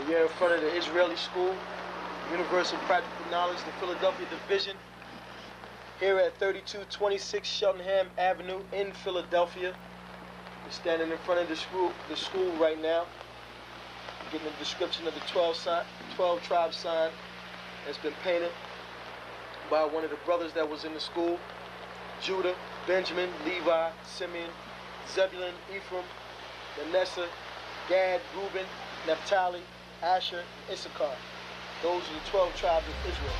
You're in front of the Israeli School, Universal Practical Knowledge, the Philadelphia Division, here at 3226 Cheltenham Avenue in Philadelphia. We're standing in front of the school right now, getting a description of the 12 tribe sign that's been painted by one of the brothers that was in the school: Judah, Benjamin, Levi, Simeon, Zebulun, Ephraim, Manasseh, Gad, Reuben, Naphtali, Asher, and Issachar. Those are the 12 tribes of Israel.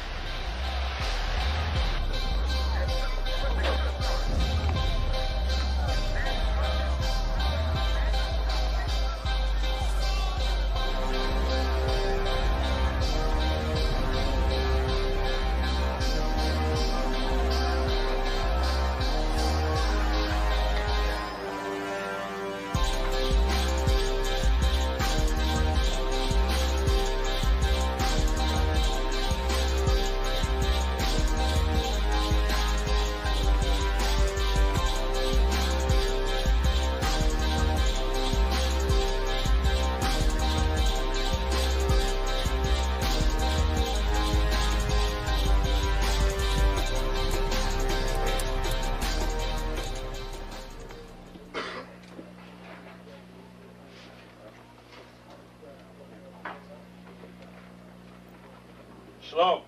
Shalom.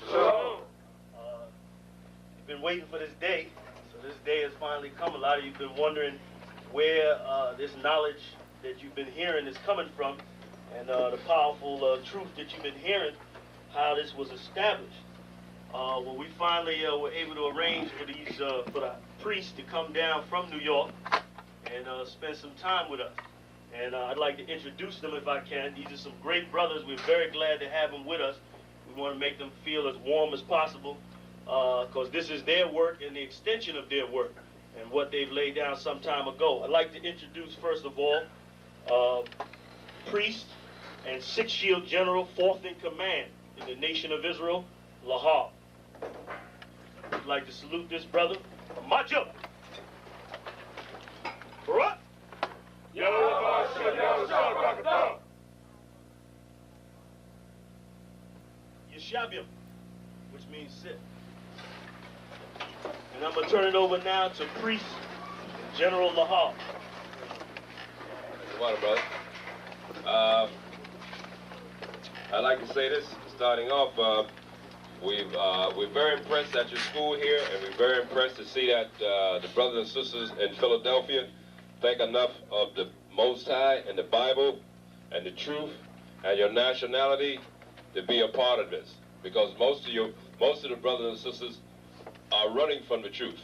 Shalom. You've been waiting for this day, so this day has finally come. A lot of you have been wondering where this knowledge that you've been hearing is coming from, and the powerful truth that you've been hearing, how this was established. Well, we finally were able to arrange for the priests to come down from New York and spend some time with us. And I'd like to introduce them if I can. These are some great brothers. We're very glad to have them with us. We want to make them feel as warm as possible, because this is their work and the extension of their work and what they've laid down some time ago. I'd like to introduce, first of all, priest and six-shield general, fourth in command in the nation of Israel, Lahab. I'd like to salute this brother. Macho! Barak! Yeshabiam, which means sit. And I'm going to turn it over now to priest General Lahab. Come on, brother. I'd like to say this, starting off, we're very impressed at your school here, and we're very impressed to see that the brothers and sisters in Philadelphia think enough of the Most High and the Bible and the truth and your nationality to be a part of this, because most of the brothers and sisters are running from the truth.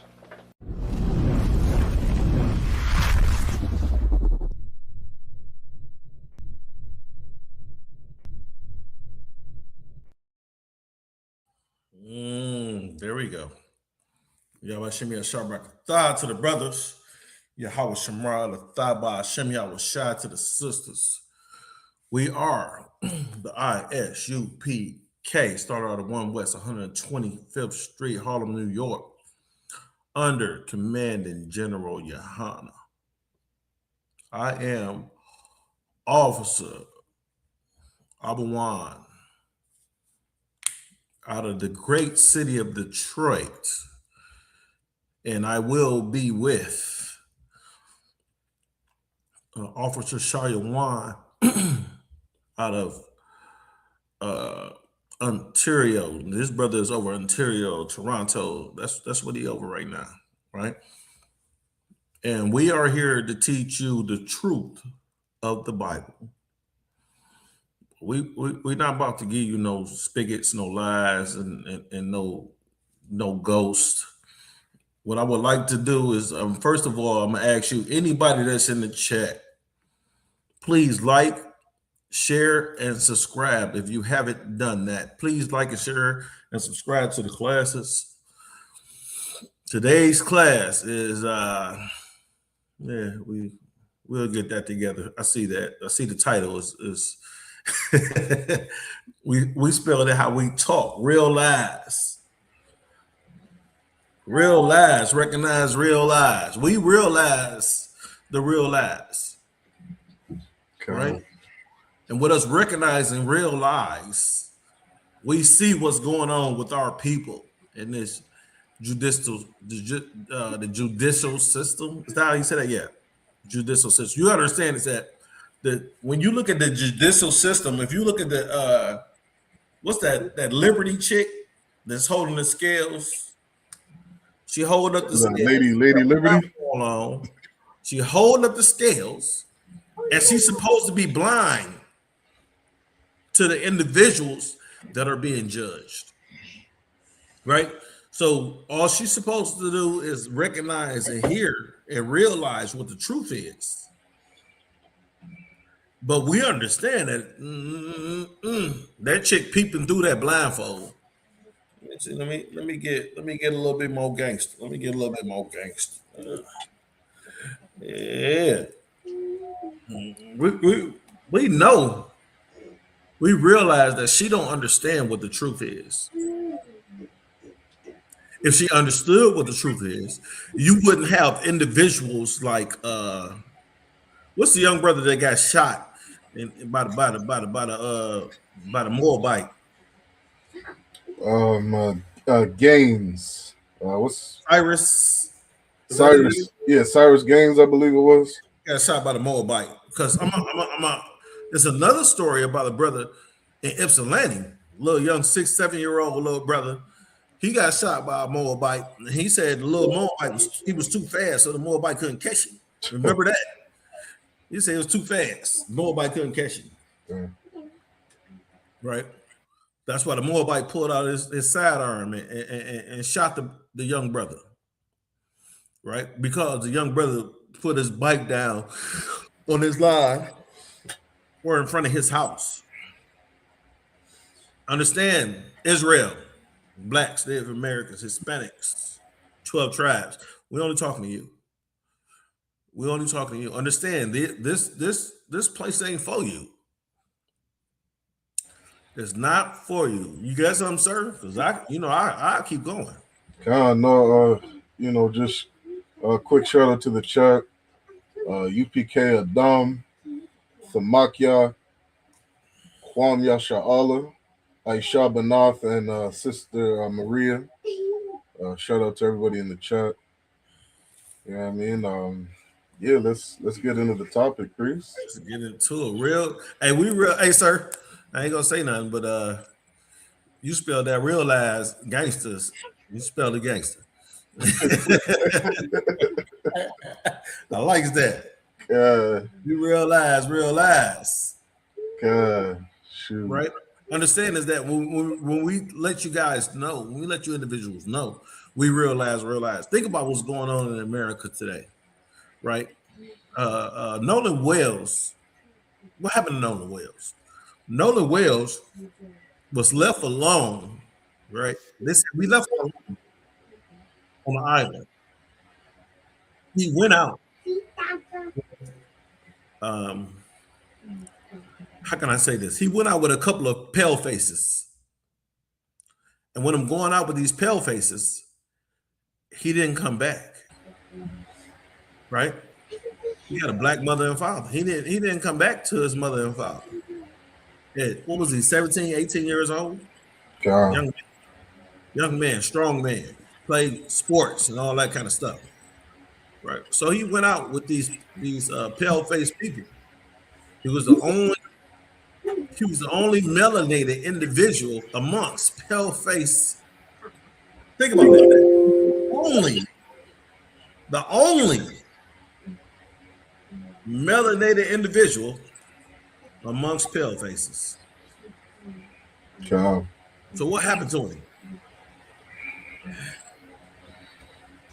There we go. Yahweh Shem Yahshua to the brothers. Yahweh Shemra Thaba Hashem Yahweh Shai to the sisters. We are the ISUPK, started out of 1 West 125th Street, Harlem, New York, under Commanding General Yohana. I am Officer Abawan out of the great city of Detroit, and I will be with Officer Shayawan out of Ontario. This brother is over Ontario, Toronto. That's what he over right now, right? And we are here to teach you the truth of the Bible. We're not about to give you no spigots, no lies, and no ghosts. What I would like to do is, first of all, I'm gonna ask you, anybody that's in the chat, please like, share, and subscribe if you haven't done that. Please like and share and subscribe to the classes. Today's class is we'll get that together. I see that. I see the title is we spelled it how we talk. Real lies. Real lies. Recognize real lies. We realize the real lies. Okay. Right? And with us recognize and realize, we see what's going on with our people in this the judicial system. Is that how you say that? Yeah, judicial system. You understand is that when you look at the judicial system, if you look at the what's that Liberty chick that's holding the scales, she holding up the scales. Lady Liberty. She holding up the scales, and she's supposed to be blind to the individuals that are being judged, right? So all she's supposed to do is recognize and hear and realize what the truth is. But we understand that that chick peeping through that blindfold. Let me get a little bit more gangster. Let me get a little bit more gangster. Yeah, we know. We realize that she don't understand what the truth is. If she understood what the truth is, you wouldn't have individuals like what's the young brother that got shot by the Moabite? Gaines. What's Cyrus? Cyrus? Yeah, Cyrus Gaines, I believe it was. Got shot by the Moabite. Because there's another story about a brother in Ypsilanti, little young 6-7-year-old little brother. He got shot by a Moabite. And he said the little Moabite was too fast, so the Moabite couldn't catch him. Remember that? He said it was too fast. The Moabite couldn't catch him. Yeah. Right? That's why the Moabite pulled out his sidearm and shot the young brother. Right? Because the young brother put his bike down on his line or in front of his house. Understand, Israel, blacks, Native Americans, Hispanics, 12 tribes. We're only talking to you. We're only talking to you. Understand, this place ain't for you. It's not for you. You got something, sir? Because I keep going. Just a quick shout out to the chat. UPK Adam, Thamakya, Kwam Sha'ala, Aisha Banath, and Sister Maria. Shout out to everybody in the chat. You know what I mean? Let's get into the topic, Chris. Let's get into it. Hey, sir, I ain't gonna say nothing, but you spelled that realize gangsters. You spelled the gangster. I like that. You realize. Shoot. Right? Understand is that when we let you guys know, when we let you individuals know, we realize. Think about what's going on in America today, right? Nolan Wells. What happened to Nolan Wells? Nolan Wells was left alone, right? We left him alone on the island. He went out. How can I say this? He went out with a couple of pale faces. And when I'm going out with these pale faces, he didn't come back. Right? He had a black mother and father. He didn't come back to his mother and father. Yeah, what was he, 17, 18 years old? God. Young man, strong man, played sports and all that kind of stuff. Right. So he went out with these pale-faced people. He was the only melanated individual amongst pale-faced. Think about that. The only melanated individual amongst pale faces. God. So what happened to him?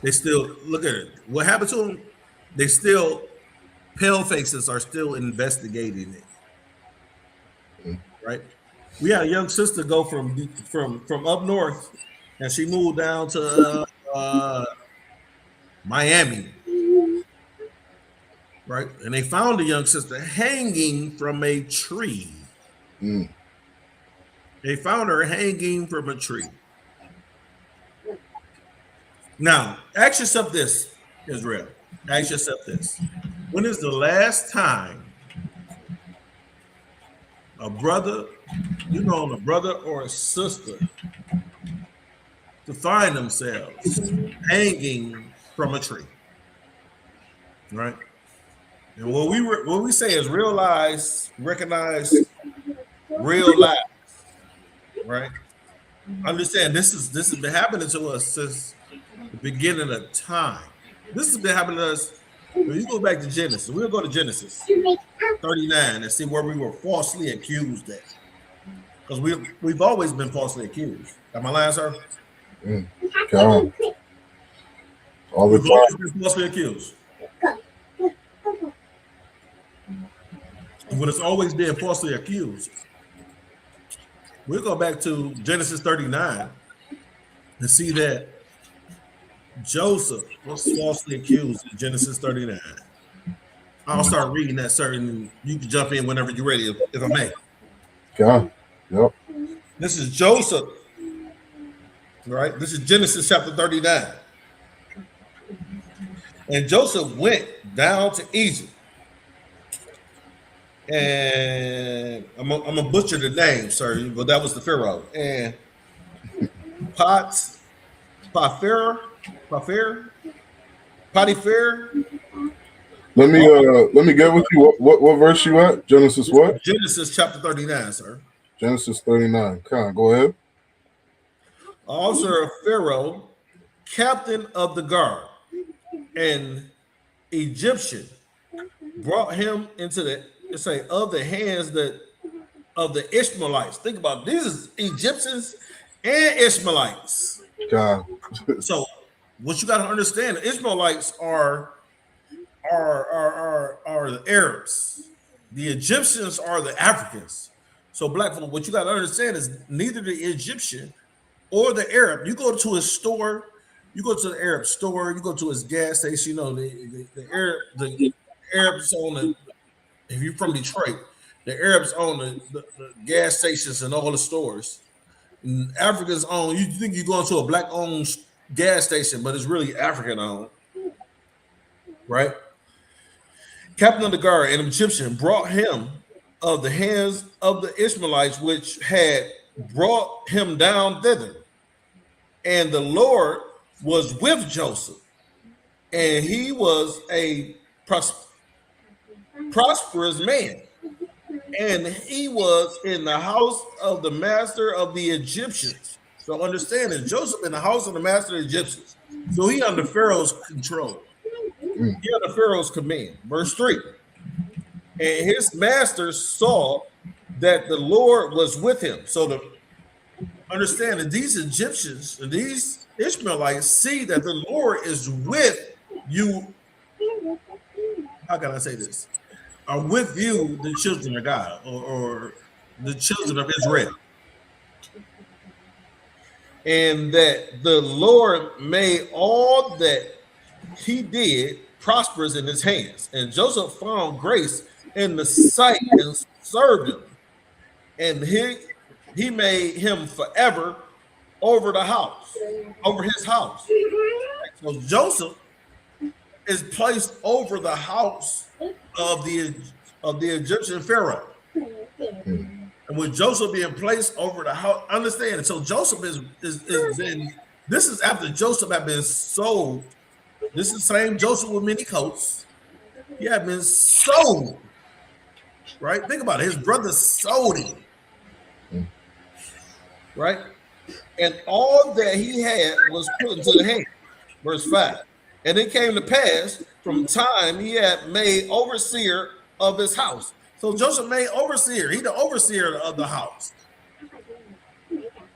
They still look at it. What happened to him? Pale faces are still investigating it. Right? We had a young sister go from up north, and she moved down to Miami. Right? And they found the young sister hanging from a tree. They found her hanging from a tree. Now, ask yourself this, Israel. Ask yourself this. When is the last time a brother, you know, a brother or a sister to find themselves hanging from a tree, right? And what we say is realize, recognize real life, right? Understand this has been happening to us since the beginning of time. This has been happening to us. When you go back to Genesis, we'll go to Genesis 39 and see where we were falsely accused at. Because we've always been falsely accused. Am I lying, sir? God. All the We've always time. been falsely accused. And when it's always been falsely accused, we'll go back to Genesis 39 and see that Joseph was falsely accused in Genesis 39. I'll start reading that, sir, and you can jump in whenever you're ready, if I may. God. Yep. This is Joseph, right? This is Genesis chapter 39. And Joseph went down to Egypt. And I'm gonna butcher the name, sir, but that was the Pharaoh. And Potiphar. Let me get with you. What verse you at? Genesis what? Genesis chapter 39, sir. Genesis 39. Come on, go ahead. Officer of Pharaoh, captain of the guard, and Egyptian brought him into the hands of the Ishmaelites. Think about it. These is Egyptians and Ishmaelites. God. So what you got to understand, the Ishmaelites are the Arabs. The Egyptians are the Africans. So black folk, what you got to understand is neither the Egyptian or the Arab. You go to a store, you go to the Arab store, you go to his gas station. You know the Arabs own the. If you're from Detroit, the Arabs own the gas stations and all the stores. And Africans own. You think you're going to a black-owned gas station, but it's really African-owned, right? Captain of the guard, an Egyptian, brought him of the hands of the Ishmaelites, which had brought him down thither. And the Lord was with Joseph, and he was a prosperous man, and he was in the house of the master of the Egyptians. So understand that Joseph in the house of the master of the Egyptians. So he under Pharaoh's control. He under Pharaoh's command. Verse 3. And his master saw that the Lord was with him. So understand that these Egyptians and these Ishmaelites see that the Lord is with you. How can I say this? Are with you the children of God, or the children of Israel. And that the Lord made all that he did prosperous in his hands. And Joseph found grace in the sight and served him. And he made him forever over the house, over his house. So Joseph is placed over the house of the Egyptian Pharaoh. And with Joseph being placed over the house, understand. So Joseph is in. This is after Joseph had been sold. This is the same Joseph with many coats. He had been sold. Right? Think about it. His brother sold him. Right? And all that he had was put into the hand. Verse 5. And it came to pass from time he had made overseer of his house. So Joseph made overseer. He the overseer of the house.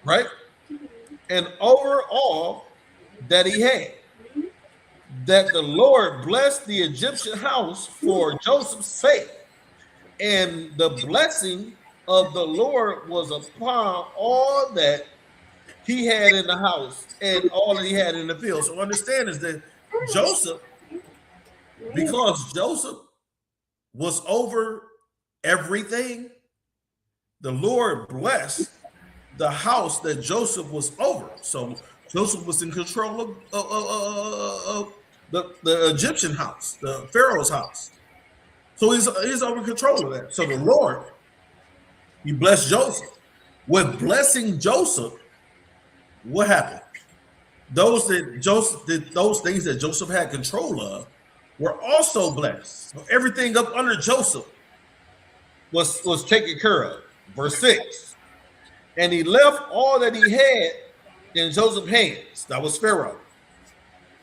Right? And over all that he had, that the Lord blessed the Egyptian house for Joseph's sake. And the blessing of the Lord was upon all that he had in the house and all that he had in the field. So understand is that Joseph, because Joseph was over everything, the Lord blessed the house that Joseph was over. So Joseph was in control of the Egyptian house, the Pharaoh's house. So he's over control of that. So the Lord He blessed Joseph. With blessing Joseph, what happened? Those things that Joseph had control of were also blessed. So everything up under Joseph was taken care of. Verse 6. And he left all that he had in Joseph's hands. That was Pharaoh.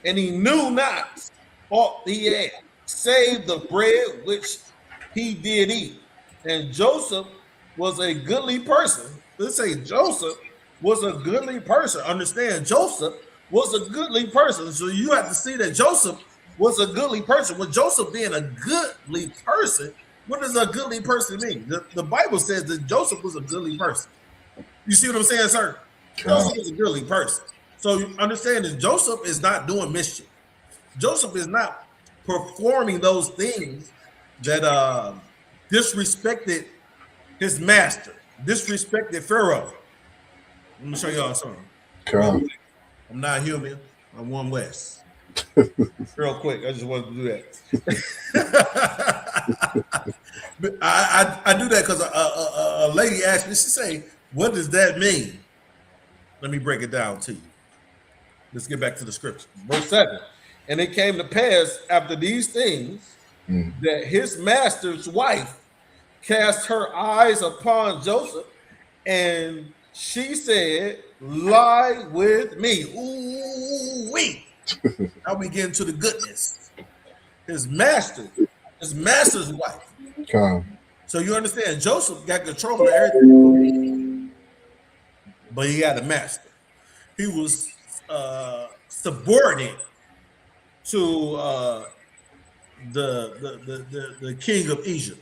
And he knew not all he had, save the bread which he did eat. And Joseph was a goodly person. Let's say Joseph was a goodly person. Understand, Joseph was a goodly person. So you have to see that Joseph was a goodly person. With Joseph being a goodly person, what does a goodly person mean? The Bible says that Joseph was a goodly person. You see what I'm saying, sir? Joseph is a goodly person. So you understand that Joseph is not doing mischief. Joseph is not performing those things that disrespected his master, disrespected Pharaoh. Let me show y'all something. I'm not human. I'm one West. Real quick, I just wanted to do that. But I do that because a lady asked me, she say, what does that mean? Let me break it down to you. Let's get back to the scripture. Verse 7. And it came to pass after these things that his master's wife cast her eyes upon Joseph, and she said, lie with me. Ooh, wait. Now we get into the goodness. His master's wife. So you understand, Joseph got control of everything, but he had a master. He was subordinate to the king of Egypt.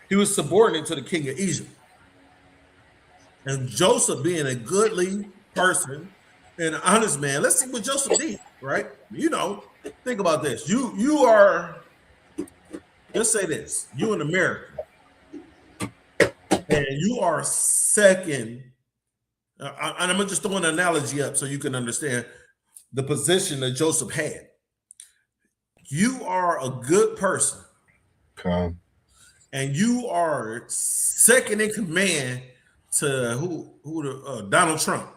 He was subordinate to the king of Egypt. And Joseph, being a goodly person and an honest man, let's see what Joseph did, right? You know, think about this. You are, let's say this, you in America, and you are second, and I'm gonna just throw an analogy up so you can understand the position that Joseph had. You are a good person. And you are second in command to Donald Trump,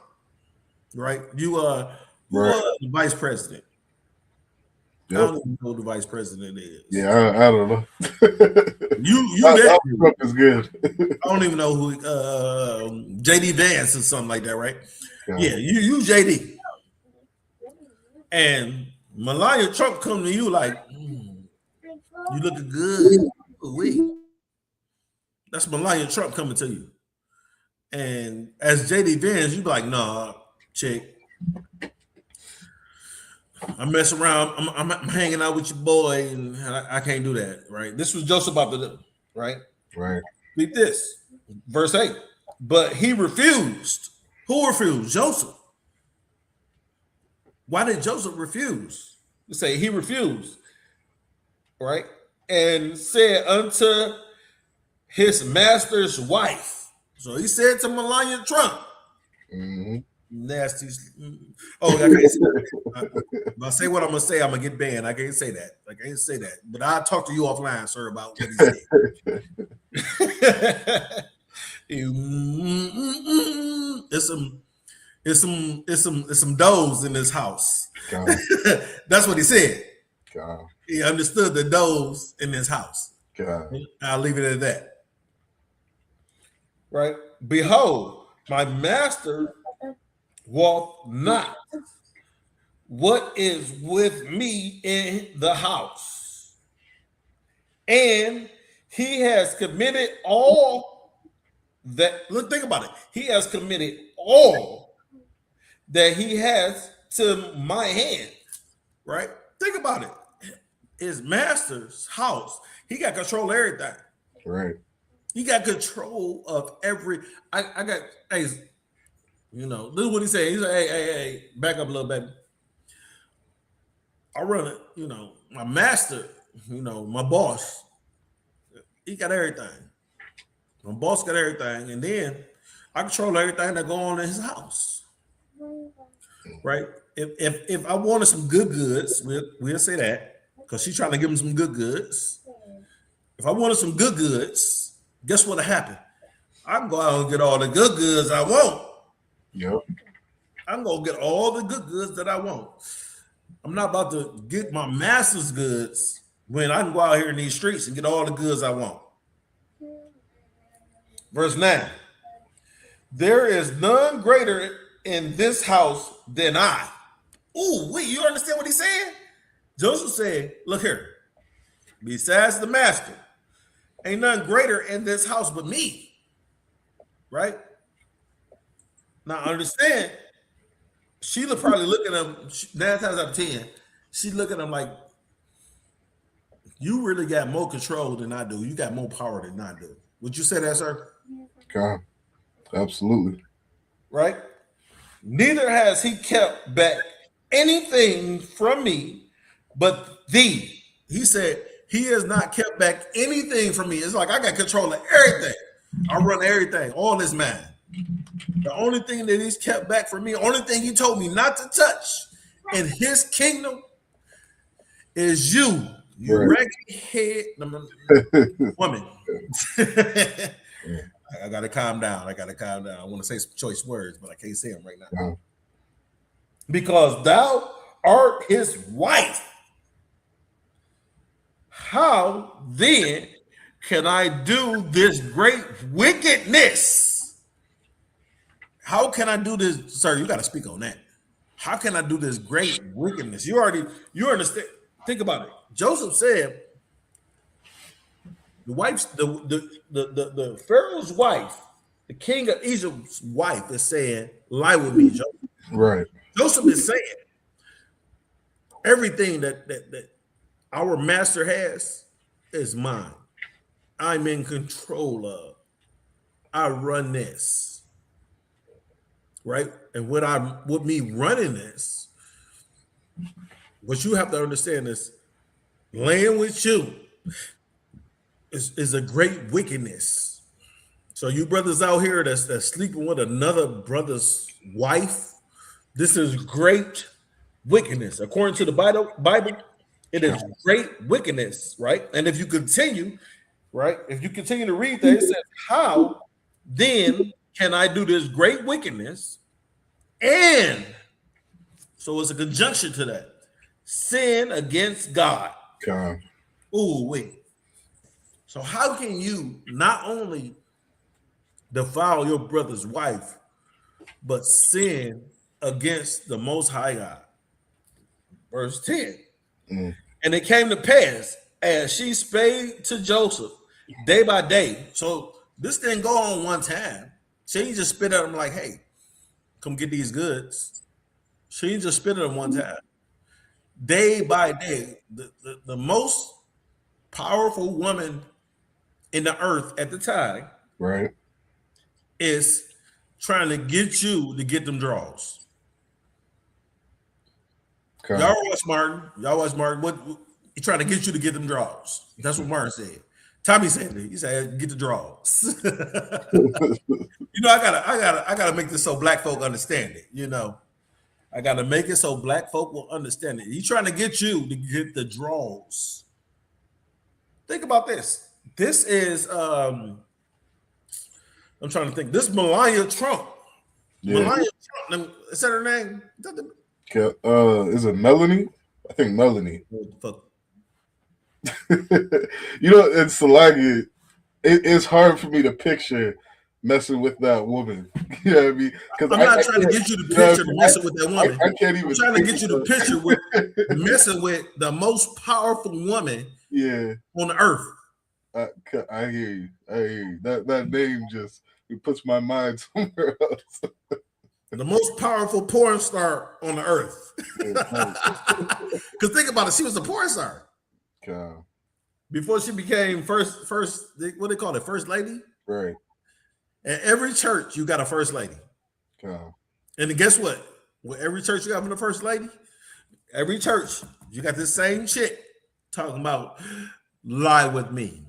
right? You are the vice president. Yep. I don't even know who the vice president is. Yeah, I don't know. Trump is good. I don't even know who JD Vance or something like that, right? Yeah, you JD. And Melania Trump come to you like, you looking good. Ooh-wee. That's Melania Trump coming to you. And as JD Vance, you be like, nah, chick. I mess around. I'm hanging out with your boy, and I can't do that, right? This was Joseph about to do, right? Right. Read this, verse 8. But he refused. Who refused? Joseph. Why did Joseph refuse? We say he refused, right? And said unto his master's wife. So he said to Melania Trump, nasty. Oh, I can't say that. If I say what I'm gonna say, I'm gonna get banned. I can't say that. I can't say that. But I'll talk to you offline, sir, about what he said. It's some does in this house. That's what he said. He understood the does in this house. I'll leave it at that. Right? Behold, my master walk not what is with me in the house, and he has committed all that. Look, think about it. He has committed all that he has to my hand. Right? Think about it. His master's house. He got control of everything. Right. He got control of every. I got. Hey, you know, this is what he said. He said, "Hey, back up a little, baby. I run it. You know, my master. You know, my boss. He got everything. My boss got everything, and then I control everything that go on in his house. Right? If I wanted some good goods, we'll say that because she's trying to give him some good goods. If I wanted some good goods, guess what'll happen? I can go out and get all the good goods I want. Yep. I'm gonna get all the good goods that I want. I'm not about to get my master's goods when I can go out here in these streets and get all the goods I want. Verse 9. There is none greater in this house than I. Ooh, wait, you understand what he's saying? Joseph said, look here, besides the master, ain't none greater in this house but me. Right? Now understand, Sheila probably looking at him 9 times out of 10. She look at him like, you really got more control than I do. You got more power than I do. Would you say that, sir? Okay. Absolutely. Right? Neither has he kept back anything from me but thee. He said, he has not kept back anything from me. It's like I got control of everything. I run everything, all is mine. The only thing that he's kept back from me, only thing he told me not to touch in his kingdom is you Right. ragged head woman. I gotta calm down. I want to say some choice words, but I can't say them right now. Uh-huh. Because thou art his wife. How then can I do this great wickedness? How can I do this? Sir, you got to speak on that. How can I do this great wickedness? You understand. Think about it. Joseph said, the Pharaoh's wife, the king of Egypt's wife is saying, lie with me, Joseph. Right. Joseph is saying everything that our master has is mine. I'm in control of. I run this. Right? And with me running this, what you have to understand is laying with you is a great wickedness. So you brothers out here that's sleeping with another brother's wife, this is great wickedness. According to the Bible, it is great wickedness, right? And if you continue, right, to read that, it says, how then can I do this great wickedness? And so it's a conjunction to that. Sin against God. Okay. Ooh, wait. So how can you not only defile your brother's wife, but sin against the Most High God? Verse 10. And it came to pass as she spake to Joseph day by day. So this didn't go on one time. She didn't just spit at him like, hey, come get these goods. She didn't just spit at him one time. Day by day, the most powerful woman in the earth at the time, Right. is trying to get you to get them draws. Okay. Y'all watch Martin. What he trying to get you to get them draws? That's what Martin said. Tommy said it. He said, "Get the draws." I gotta make this so black folk understand it. I gotta make it so black folk will understand it. He's trying to get you to get the draws. Think about this. This is I'm trying to think. This is Melania Trump. Yeah. Melania Trump. Is that her name? Is it Melanie? I think Melanie. Fuck. It's Salagi. It's hard for me to picture messing with that woman. You know what I mean? I'm not trying to get you to picture messing with that woman. I can't even. I'm trying to get you to picture with messing with the most powerful woman on the earth. I hear you. That name it puts my mind somewhere else. The most powerful porn star on the earth. Because think about it, she was a porn star. Before she became first, what they call it, first lady? Right. At every church, you got a first lady. And then guess what? With every church you have a first lady, every church, you got this same chick talking about lie with me.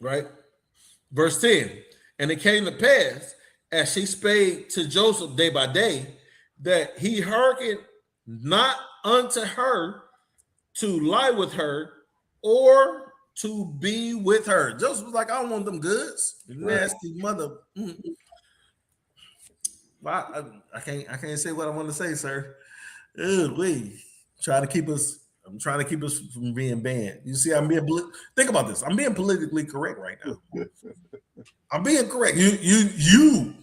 Right? Verse 10. And it came to pass, as she spake to Joseph day by day, that he hearkened not unto her to lie with her, or to be with her. Joseph was like, I don't want them goods. Nasty mother. I can't say what I want to say, sir. We trying to keep us. I'm trying to keep us from being banned. You see, think about this. I'm being politically correct right now. I'm being correct. You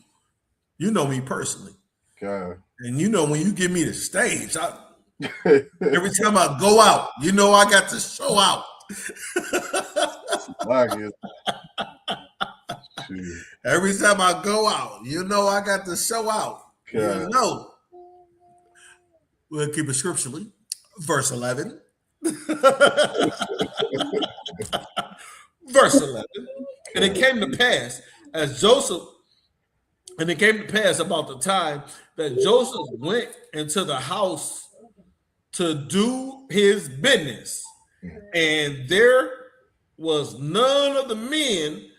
know me personally. God. And you know when you give me the stage, every time I go out, you know I got to show out. Every time I go out, you know I got to show out. God. You know. We'll keep it scripturally. Verse 11. Verse 11. And it came to pass as Joseph, and it came to pass about the time that Joseph went into the house to do his business. And there was none of the men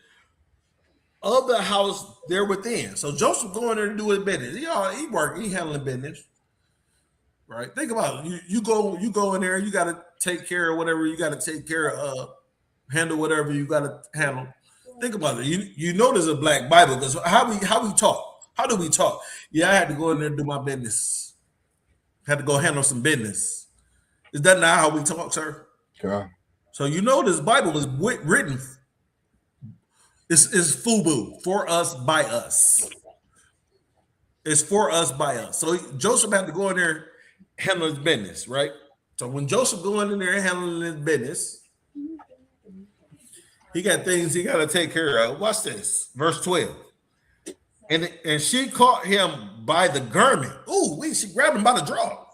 of the house there within. So Joseph going there to do his business. He working, he handling business. Right? Think about it. You go in there, you got to take care of whatever you got to take care of, handle whatever you got to handle. Think about it. You know there's a black Bible because how we talk. How do we talk? Yeah, I had to go in there and do my business. Had to go handle some business. Is that not how we talk, sir? Yeah. So you know this Bible was written. It's FUBU, for us, by us. It's for us, by us. So Joseph had to go in there handle his business, right? So when Joseph going in there handling his business, he got things he got to take care of. Watch this, verse 12. And she caught him by the garment. Ooh, she grabbed him by the draw.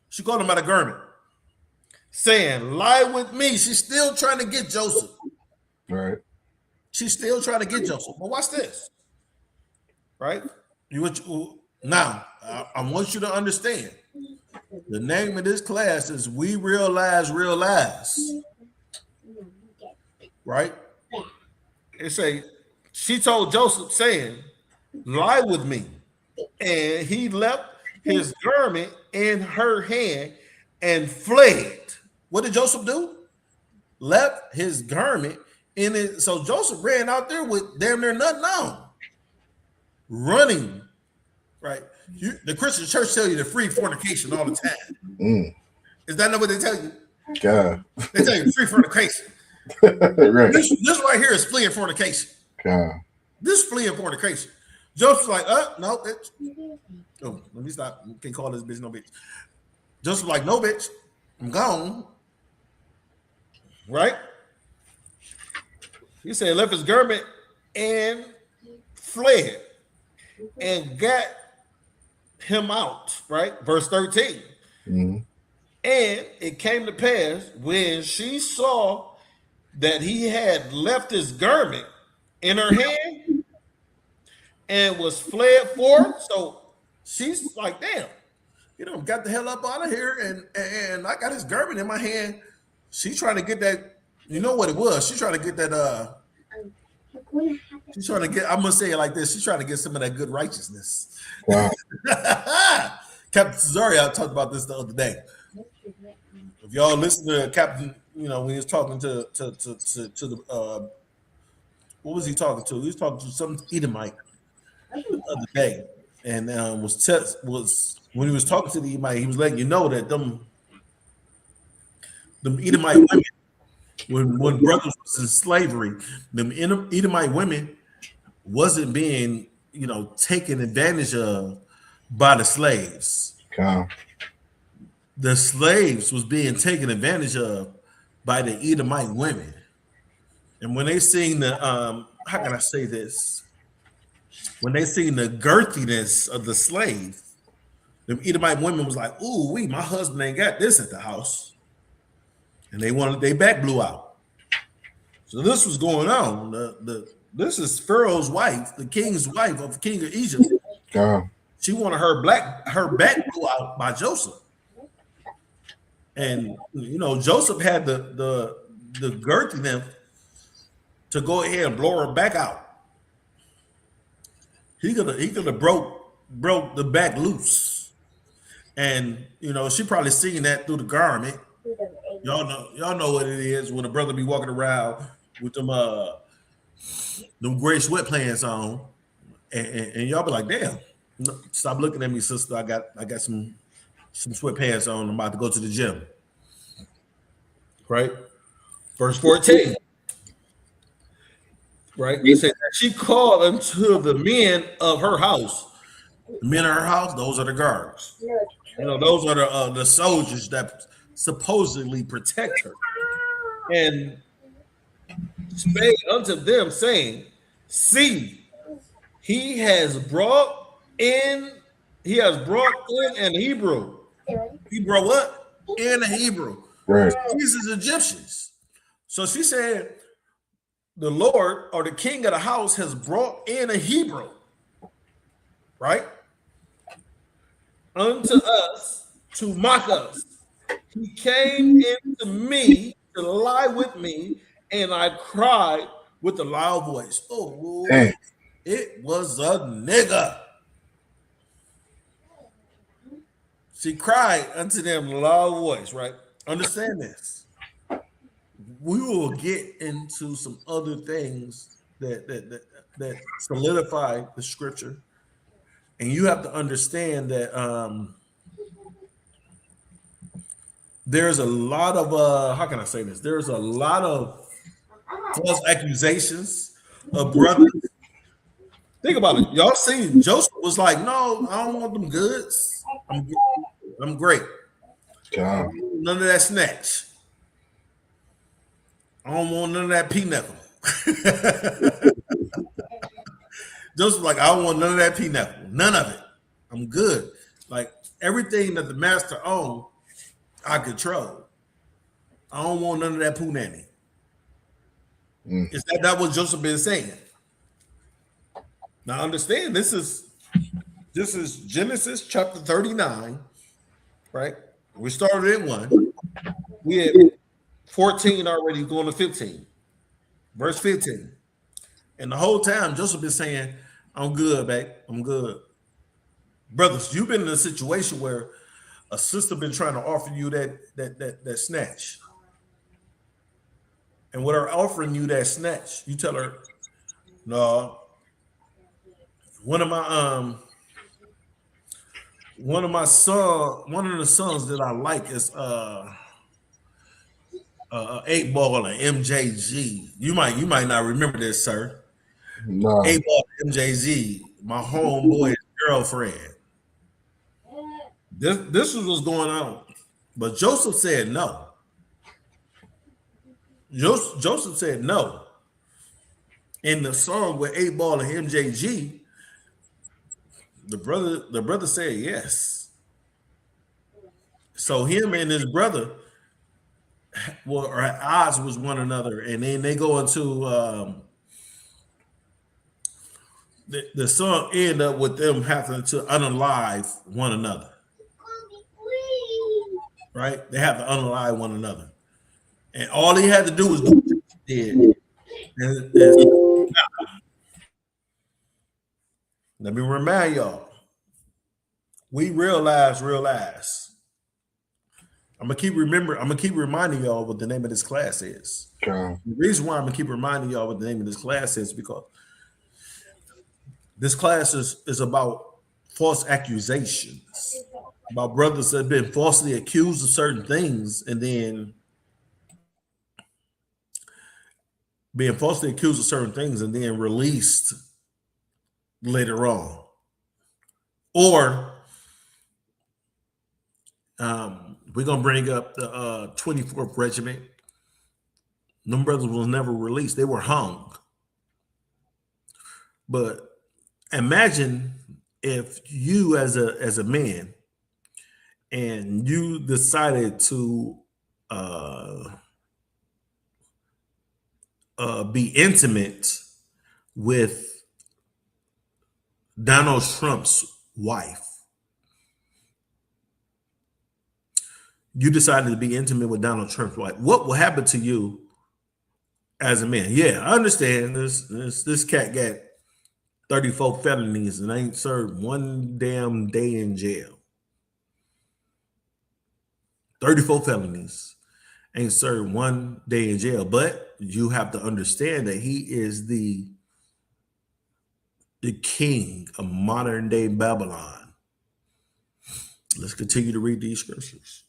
She caught him by the garment, saying, "Lie with me." She's still trying to get Joseph. Right. She's still trying to get Joseph. But watch this, right? Now, I want you to understand. The name of this class is We Realize Real Lies. Right? She told Joseph, saying, "Lie with me." And he left his garment in her hand and fled. What did Joseph do? Left his garment in it. So Joseph ran out there with damn near nothing on. Running. Right? The Christian church tell you to free fornication all the time. Is that not what they tell you? God. They tell you free fornication. Right. This right here is fleeing fornication. God. This fleeing fornication. Joseph's like, no, bitch. Oh, let me stop. You can't call this bitch no bitch. Joseph's like, no, bitch. I'm gone. Right? He said, left his garment and fled and got him out. Right? Verse 13. Mm-hmm. And it came to pass when she saw that he had left his garment in her hand and was fled forth. So she's like, damn, got the hell up out of here. And I got his garment in my hand. She's trying to get that, you know what it was? She's trying to get that, she's trying to get, I'm going to say it like this. She's trying to get some of that good righteousness. Wow. Captain Cesario talked about this the other day. If y'all listen to Captain, when he was talking to the what was he talking to? He was talking to some Edomite the other day, and was when he was talking to the Edomite, he was letting you know that them Edomite women, when brothers was in slavery, them Edomite women wasn't being taken advantage of by the slaves. God. The slaves was being taken advantage of by the Edomite women. And when they seen the, how can I say this? When they seen the girthiness of the slave, the Edomite women was like, ooh, my husband ain't got this at the house. And their back blew out. So this was going on. This is Pharaoh's wife, the king's wife of the king of Egypt. God. She wanted her back blew out by Joseph. And Joseph had the girth in him to go ahead and blow her back out. He could have broke the back loose. And she probably seen that through the garment. y'all know what it is when a brother be walking around with them gray sweatpants on, and y'all be like, damn, stop looking at me, sister. I got some sweatpants on. I'm about to go to the gym. Right? Verse 14. Right? It says she called unto the men of her house. The men of her house, those are the guards. Those are the soldiers that supposedly protect her. And spake unto them, saying, see, he has brought in an Hebrew. He brought what? In a Hebrew. Right. These is Egyptians. So she said, the Lord or the king of the house has brought in a Hebrew, right? Unto us to mock us. He came into me to lie with me, and I cried with a loud voice. Oh, Dang. it was a nigga. She cried unto them in a loud voice, right? Understand this. We will get into some other things that solidify the scripture, and you have to understand that there's a lot of how can I say this? There's a lot of false accusations of brothers. Think about it. Y'all see, Joseph was like, "No, I don't want them goods. I'm great. God. None of that snatch. I don't want none of that pinochle." Joseph like, I don't want none of that pinochle. None of it. I'm good. Like everything that the master owned, I control. I don't want none of that punani. Is that what Joseph been saying? Now understand, this is Genesis chapter 39, right? We started at 1. We had 14 already, going to 15. Verse 15. And the whole time Joseph been saying, I'm good, babe. I'm good. Brothers, you've been in a situation where a sister been trying to offer you that snatch. And with her offering you that snatch, you tell her, no. One of the sons that I like is 8 Ball and MJG. You might not remember this, sir. No. 8 Ball and MJG, my homeboy's girlfriend. This was what's going on. But Joseph said no. Joseph said no. In the song with 8 Ball and MJG, the brother said yes. So him and his brother were at odds with one another, and then they go into the song end up with them having to unalive one another. Right? They have to unalive one another. And all he had to do was do what he did. Let me remind y'all, we real lives. I'm gonna keep reminding y'all what the name of this class is. God. The reason why I'm gonna keep reminding y'all what the name of this class is because this class is about false accusations, about brothers that have been falsely accused of certain things and then released later on. Or we're going to bring up the 24th Regiment. Them brothers was never released. They were hung. But imagine if you as a man and you decided to be intimate with Donald Trump's wife. You decided to be intimate with Donald Trump's wife. What will happen to you as a man? Yeah, I understand this cat got 34 felonies and ain't served one damn day in jail. 34 felonies. ain't served 1 day in jail. But you have to understand that he is the king of modern day Babylon. Let's continue to read these scriptures.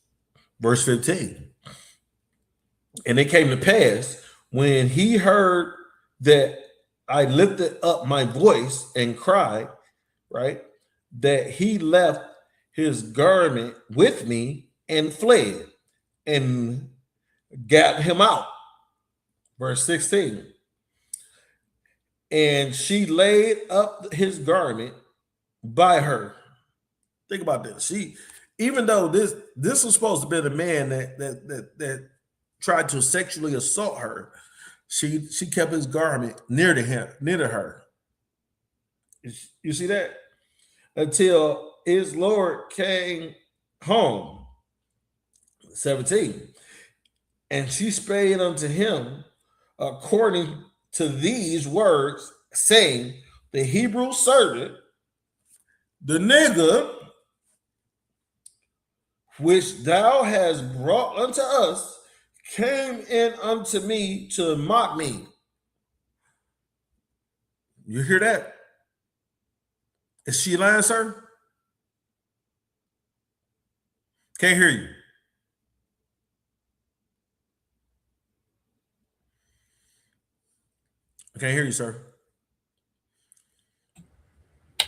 Verse 15. And it came to pass when he heard that I lifted up my voice and cried, right, that he left his garment with me and fled and got him out. Verse 16. And she laid up his garment by her. Think about this. Even though this was supposed to be the man that tried to sexually assault her, she kept his garment near to her. You see that? Until his Lord came home. 17. And she spake unto him according to these words, saying, the Hebrew servant, the nigger, which thou hast brought unto us, came in unto me to mock me. You hear that? Is she lying, sir? Can't hear you. I can't hear you, sir.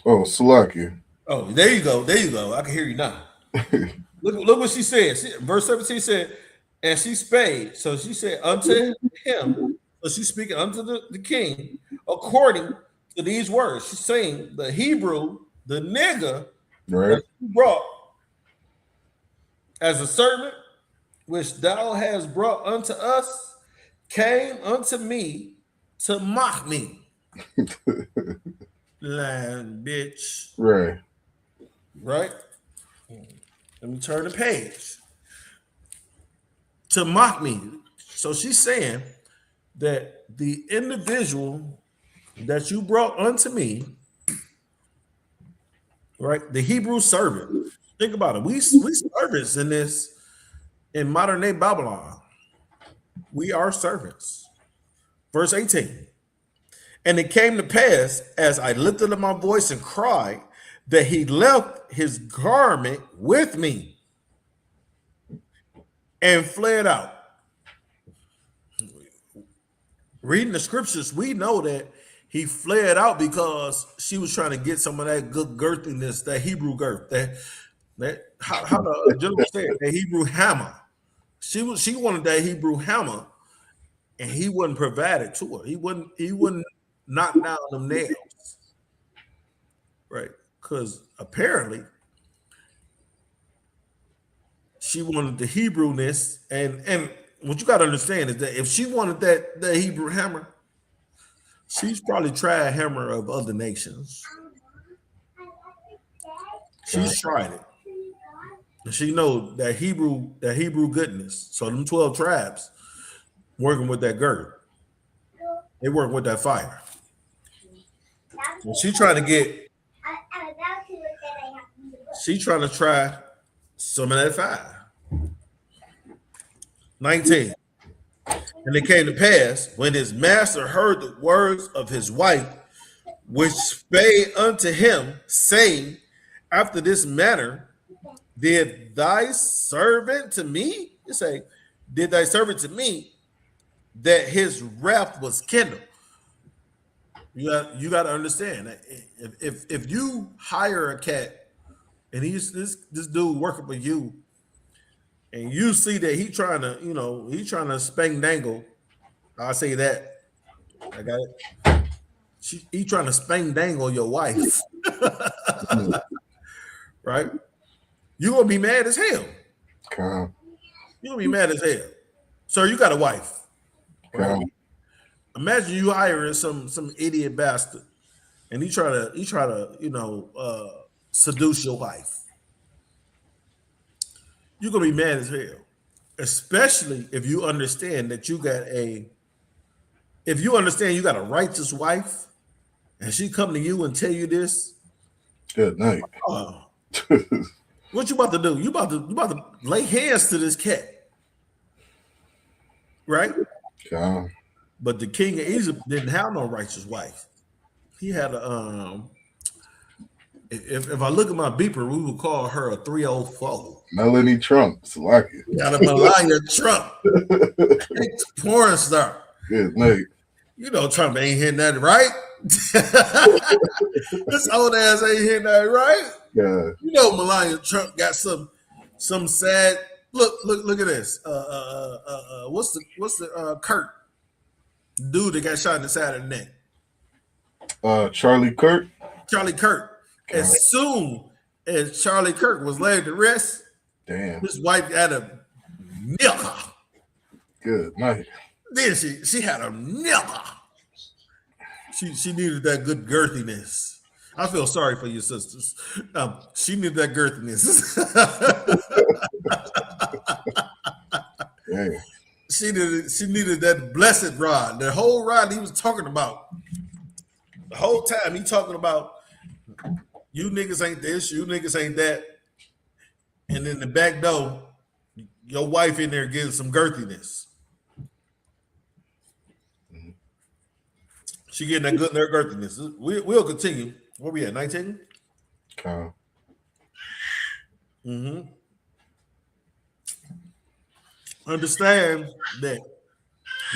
Oh, Salakia. Oh, there you go. There you go. I can hear you now. Look what she said. Verse 17 said, and she spake. So she said unto him. So she's speaking unto the king according to these words. She's saying the Hebrew, the nigger, right, brought as a servant, which thou hast brought unto us, came unto me to mock me. Lying bitch. Right. Right? Let me turn the page. To mock me. So she's saying that the individual that you brought unto me, right? The Hebrew servant. Think about it. We servants in modern day Babylon. We are servants. Verse 18. And it came to pass as I lifted up my voice and cried that he left his garment with me and fled out. Reading the scriptures, we know that he fled out because she was trying to get some of that good girthiness, that Hebrew girth, that how the gentleman said, that Hebrew hammer. She wanted that Hebrew hammer, and he wouldn't provide it to her. He wouldn't knock down them nails, right? Because apparently she wanted the Hebrewness, and what you got to understand is that if she wanted that Hebrew hammer, she's probably tried a hammer of other nations. She's tried it. And she know that Hebrew goodness. So them 12 tribes working with that gird. They work with that fire. And she trying to try some of that fire. 19. And it came to pass when his master heard the words of his wife, which spake unto him, saying, after this manner, did thy servant to me? You say, did thy servant to me, that his wrath was kindled. You got to understand that if you hire a cat and he's this dude working for you, and you see that he's trying to spank dangle, I'll say that. I got it. He trying to spank dangle your wife, right? You're gonna be mad as hell. You're gonna be mad as hell. Sir, you got a wife. Right? Imagine you hiring some idiot bastard, and he try to seduce your wife. You're gonna be mad as hell, especially if you understand that you got a righteous wife, and she come to you and tell you this. Good night. What you about to do? You about to lay hands to this cat. right? God. But the king of Egypt didn't have no righteous wife. He had a if I look at my beeper, we would call her a 304. Melanie Trump. Salaki. Got a Melania Trump, porn star. Good night. You know Trump ain't hitting that right. This old ass ain't hitting that right. Yeah. You know Melania Trump got some sad look at this. What's the Kurt dude that got shot in the side of the neck? Charlie Kirk. Charlie Kirk. God. As soon as Charlie Kirk was laid to rest, Damn. his wife had a nigga. Good night. Then she had a nigga. She needed that good girthiness. I feel sorry for your sisters. She needed that girthiness. Damn. She needed that blessed rod. The whole rod he was talking about. The whole time he talking about you niggas ain't this, you niggas ain't that. And then the back door, your wife in there getting some girthiness. She getting that good nerve girthiness. We'll continue. Where we at? 19? God. Mm-hmm. Understand that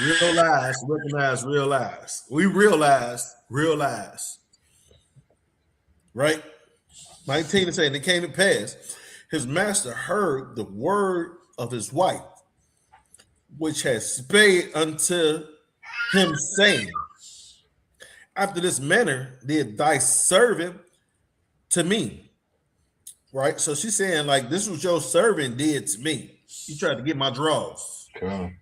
real lies recognize real lies. We realize real lies. Right? 19 is saying it came to pass. His master heard the word of his wife, which had spake unto him, saying, after this manner did thy servant to me. Right? So she's saying, like, this was your servant did to me. He tried to get my draws. God.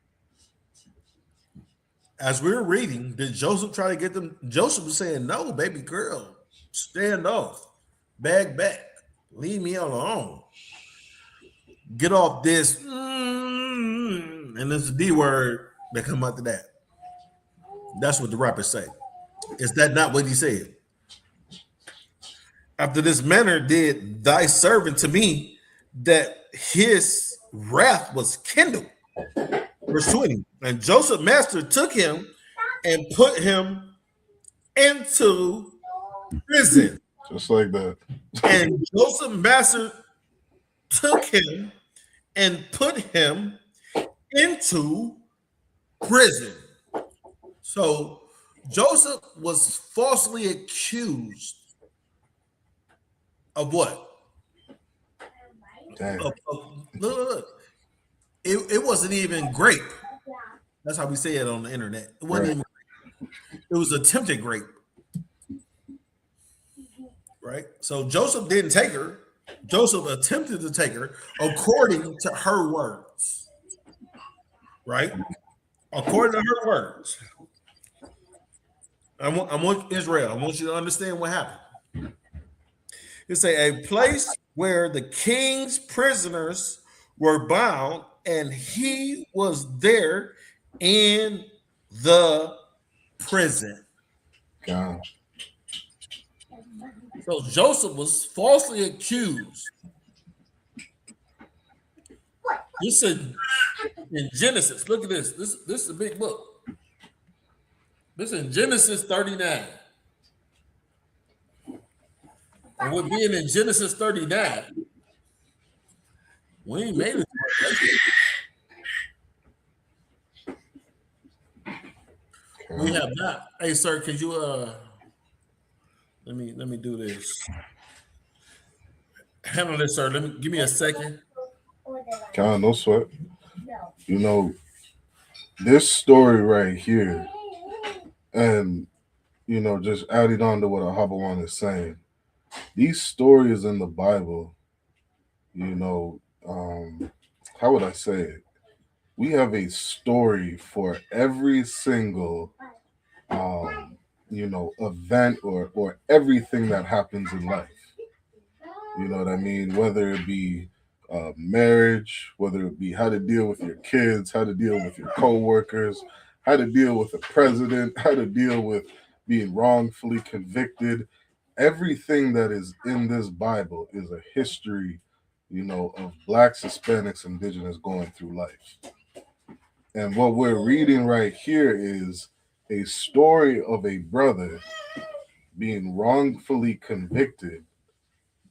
As we were reading, did Joseph try to get them? Joseph was saying, no, baby girl, stand off, bag back, leave me alone. Get off this, and there's a D word that come after that. That's what the rappers say. Is that not what he said? After this manner did thy servant to me, that his wrath was kindled. Verse 20. And Joseph master took him and put him into prison. Just like that. And Joseph master took him and put him into prison. So Joseph was falsely accused of what? Damn. Look. It wasn't even grape. That's how we say it on the internet. It wasn't even grape. It was attempted grape. Right? So Joseph didn't take her. Joseph attempted to take her according to her words. Right? According to her words. I want Israel. I want you to understand what happened. It's a place where the king's prisoners were bound, and he was there in the prison. God. So Joseph was falsely accused. This in Genesis. Look at this. This is a big book. This is in Genesis 39. And with being in Genesis 39, we ain't made it. We have not. Hey, sir, could you let me do this. Handle this, sir. Give me a second. God, no sweat. You know, this story right here, and you know, just adding on to what Ahabawan is saying, these stories in the Bible, you know, how would I say it? We have a story for every single you know, event or everything that happens in life. You know what I mean? Whether it be marriage, whether it be how to deal with your kids, how to deal with your co-workers, how to deal with the president, how to deal with being wrongfully convicted. Everything that is in this Bible is a history, you know, of Blacks, Hispanics, Indigenous going through life. And what we're reading right here is a story of a brother being wrongfully convicted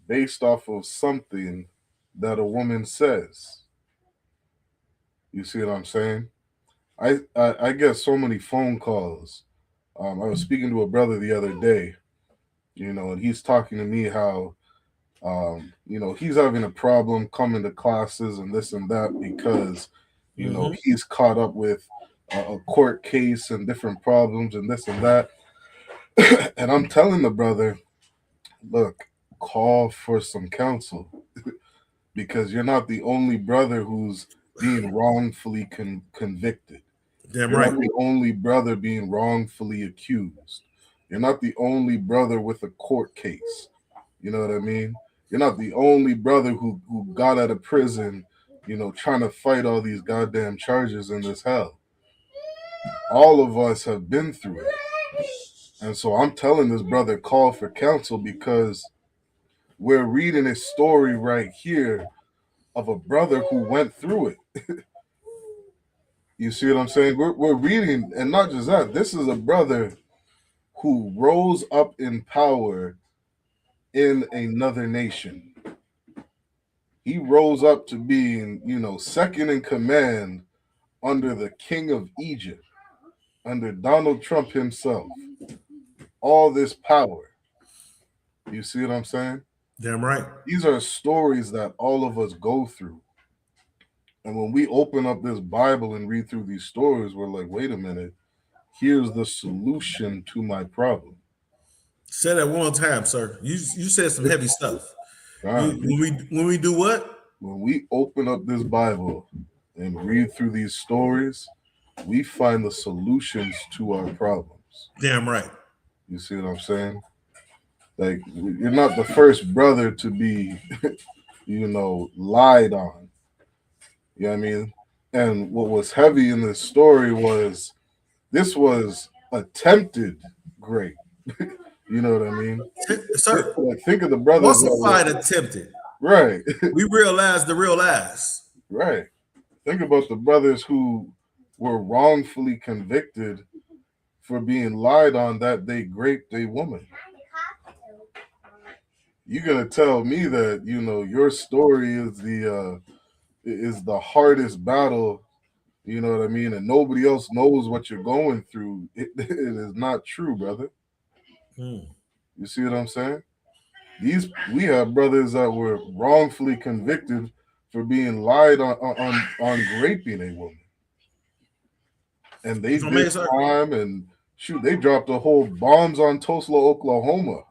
based off of something that a woman says. You see what I'm saying? I get so many phone calls. I was speaking to a brother the other day, and he's talking to me how, he's having a problem coming to classes and this and that because, he's caught up with a court case and different problems and this and that. And I'm telling the brother, look, call for some counsel because you're not the only brother who's being wrongfully convicted. Damn You're right. not the only brother being wrongfully accused. You're not the only brother with a court case. You know what I mean? You're not the only brother who got out of prison, trying to fight all these goddamn charges in this hell. All of us have been through it. And so I'm telling this brother, call for counsel because we're reading a story right here of a brother who went through it. You see what I'm saying? We're reading, and not just that, this is a brother who rose up in power in another nation. He rose up to being, second in command under the king of Egypt, under Donald Trump himself. All this power. You see what I'm saying? Damn right. These are stories that all of us go through. And when we open up this Bible and read through these stories, we're like, wait a minute, here's the solution to my problem. Say that one time, sir. You said some heavy stuff. Right. When we do what? When we open up this Bible and read through these stories, we find the solutions to our problems. Damn right. You see what I'm saying? Like, you're not the first brother to be, lied on. You know what I mean? And what was heavy in this story was this was attempted grape. You know what I mean? Sir, like, think of the brothers. Falsified attempted. Right. We realized the real lies. Right. Think about the brothers who were wrongfully convicted for being lied on that they raped a woman. You're gonna tell me that your story is the hardest battle, you know what I mean, and nobody else knows what you're going through. It is not true, brother. You see what I'm saying? We have brothers that were wrongfully convicted for being lied on raping a woman, and they did time and shoot. They dropped the whole bombs on Tulsa, Oklahoma,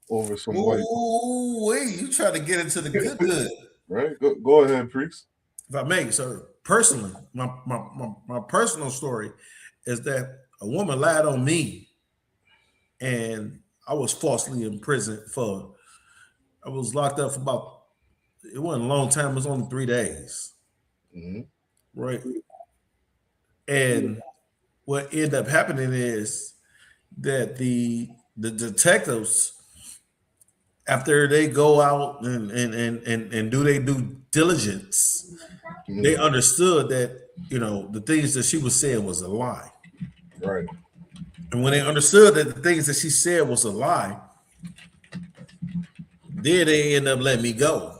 over some white. Ooh, wait! You trying to get into the good? Right? Go ahead, priest. If I may, sir. Personally, my personal story is that a woman lied on me, and I was falsely imprisoned for. I was locked up for it wasn't a long time. It was only 3 days. Mm-hmm. Right. And what ended up happening is that the detectives, after they go out and do their due diligence, they understood that, the things that she was saying was a lie. Right. And when they understood that the things that she said was a lie, then they end up letting me go,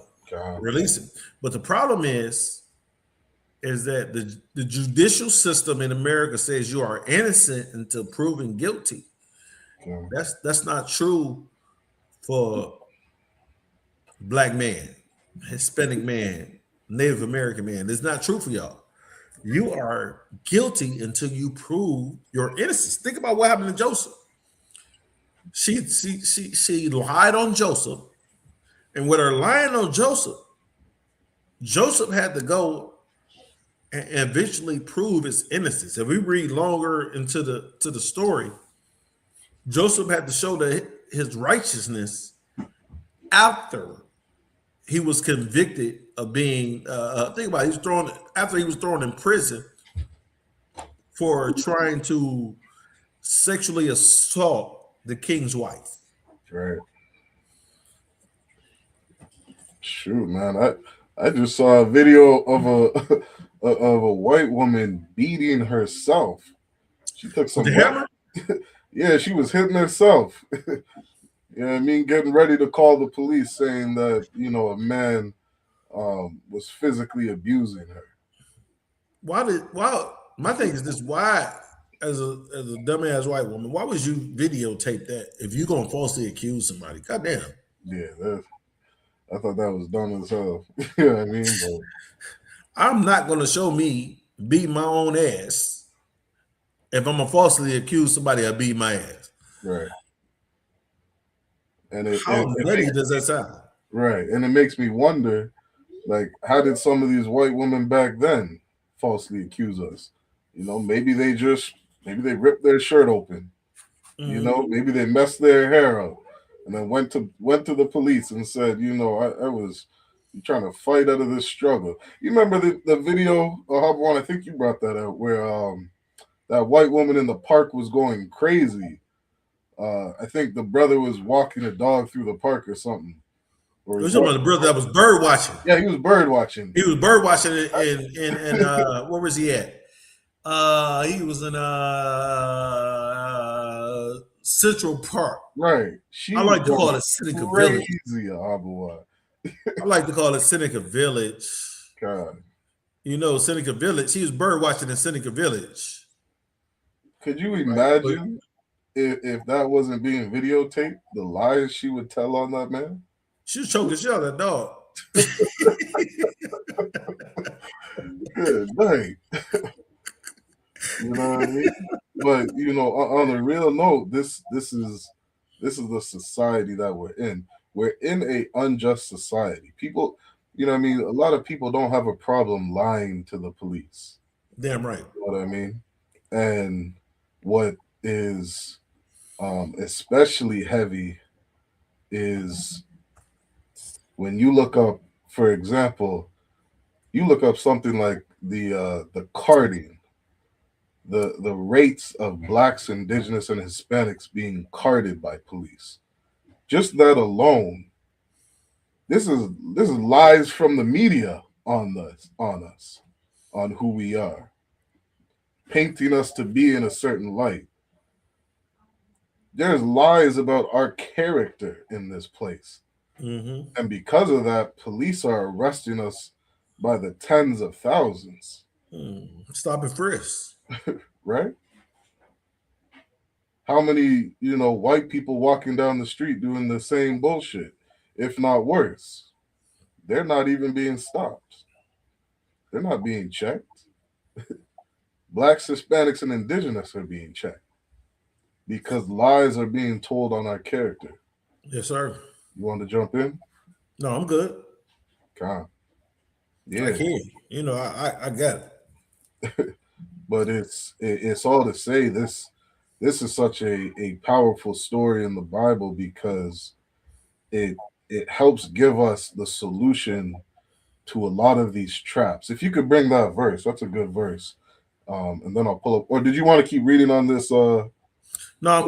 releasing. But the problem is that the judicial system in America says you are innocent until proven guilty. That's not true for Black man, Hispanic man, Native American man. It's not true for y'all. You are guilty until you prove your innocence. Think about what happened to Joseph. She lied on Joseph, and with her lying on Joseph had to go and eventually prove his innocence. If we read longer into the story, Joseph had to show that his righteousness after he was convicted of being think about it, he was thrown in prison for trying to sexually assault the king's wife. Right. Shoot, man. I just saw a video of a white woman beating herself. She took some With the hammer? Yeah, she was hitting herself. You know what I mean? Getting ready to call the police, saying that, you know, a man was physically abusing her. Why my thing is this, why as a dumbass white woman, why would you videotape that if you're gonna falsely accuse somebody? Goddamn. Yeah, I thought that was dumb as hell. You know what I mean? But I'm not gonna show me beat my own ass if I'm gonna falsely accuse somebody of beating my ass. right. And it How nutty does that sound? right. And it makes me wonder, like, how did some of these white women back then falsely accuse us? You know, maybe they ripped their shirt open. You know, maybe they messed their hair up and then went to the police and said, you know, I was trying to fight out of this struggle. You remember the video, I think you brought that up, where that white woman in the park was going crazy. I think the brother was walking a dog through the park or something. Or You're talking about the brother that was bird watching. Yeah, he was bird watching. He was bird watching in where was he at? He was in Central Park. Right. I like to call it Seneca Village. I like to call it Seneca Village. God. You know, Seneca Village. He was bird watching in Seneca Village. Could you imagine if that wasn't being videotaped, the lies she would tell on that man? She was choking shit out of that dog. Good night. You know what I mean? But you know, on a real note, this is the society that we're in. We're in a unjust society. People, you know what I mean? A lot of people don't have a problem lying to the police. Damn right. You know what I mean? And what is especially heavy is when you look up, for example, you look up something like the carding, the rates of blacks, indigenous, and Hispanics being carded by police. Just that alone, this is lies from the media on us, on who we are, painting us to be in a certain light. There's lies about our character in this place. Mm-hmm. And because of that, police are arresting us by the tens of thousands. Stop and frisk. Right? How many, you know, white people walking down the street doing the same bullshit, if not worse? They're not even being stopped. They're not being checked. Blacks, Hispanics, and indigenous are being checked because lies are being told on our character. Yes, sir. You want to jump in? No, I'm good. God. Yeah. I can. You know, I got it. But it's all to say this is such a powerful story in the Bible because it helps give us the solution to a lot of these traps. If you could bring that verse, that's a good verse. And then I'll pull up. Or did you want to keep reading on this? No,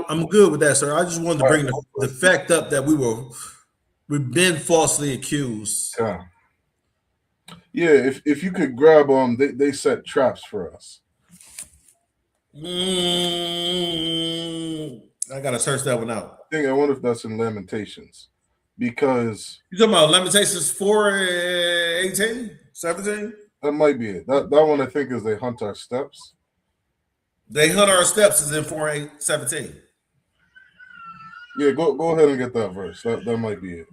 I'm good with that, sir. I just wanted to bring the fact up that we've been falsely accused. Yeah. If you could grab they set traps for us. I gotta search that one out. I wonder if that's in Lamentations, because you talking about Lamentations 4:18, 17. That might be it. That one I think is they hunt our steps. They hunt our steps is in 4:17. Yeah, go ahead and get that verse. That might be it.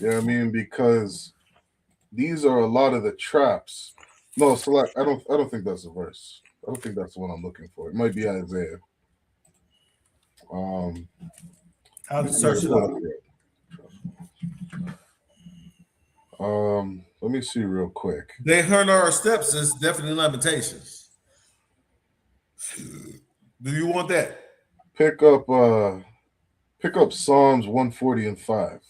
Yeah, I mean, because these are a lot of the traps. No, select. I don't think that's a verse. I don't think that's the one I'm looking for. It might be Isaiah. How to search it up? Let me see real quick. They hunt our steps is definitely Lamentations. Do you want that? Pick up Psalms 140 and 5.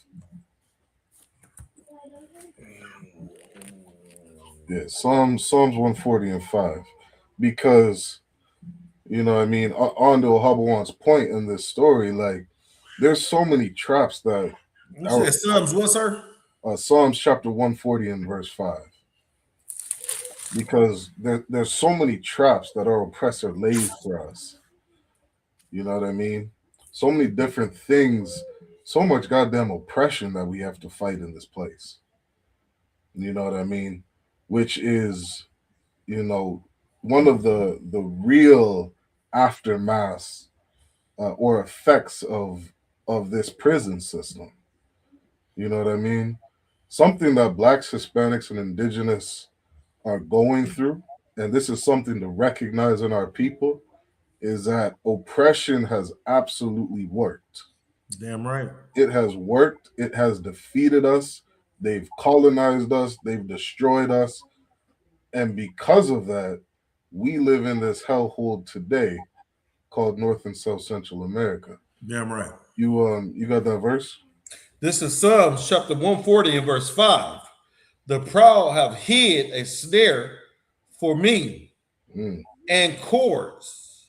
Yeah, Psalms 140 and 5. Because, you know, I mean, on to Ahabawan's point in this story, like, there's so many traps that. You said Psalms what, sir? Psalms chapter 140 and verse 5. Because there's so many traps that our oppressor lays for us. You know what I mean? So many different things, so much goddamn oppression that we have to fight in this place. You know what I mean? Which is, one of the real aftermaths or effects of this prison system. You know what I mean? Something that blacks, Hispanics, and indigenous are going through, and this is something to recognize in our people, is that oppression has absolutely worked. Damn right. It has worked. It has defeated us. They've colonized us. They've destroyed us. And because of that, we live in this hellhole today called North and South Central America. Damn right. You got that verse? This is Psalms chapter 140 and verse 5. The proud have hid a snare for me and cords.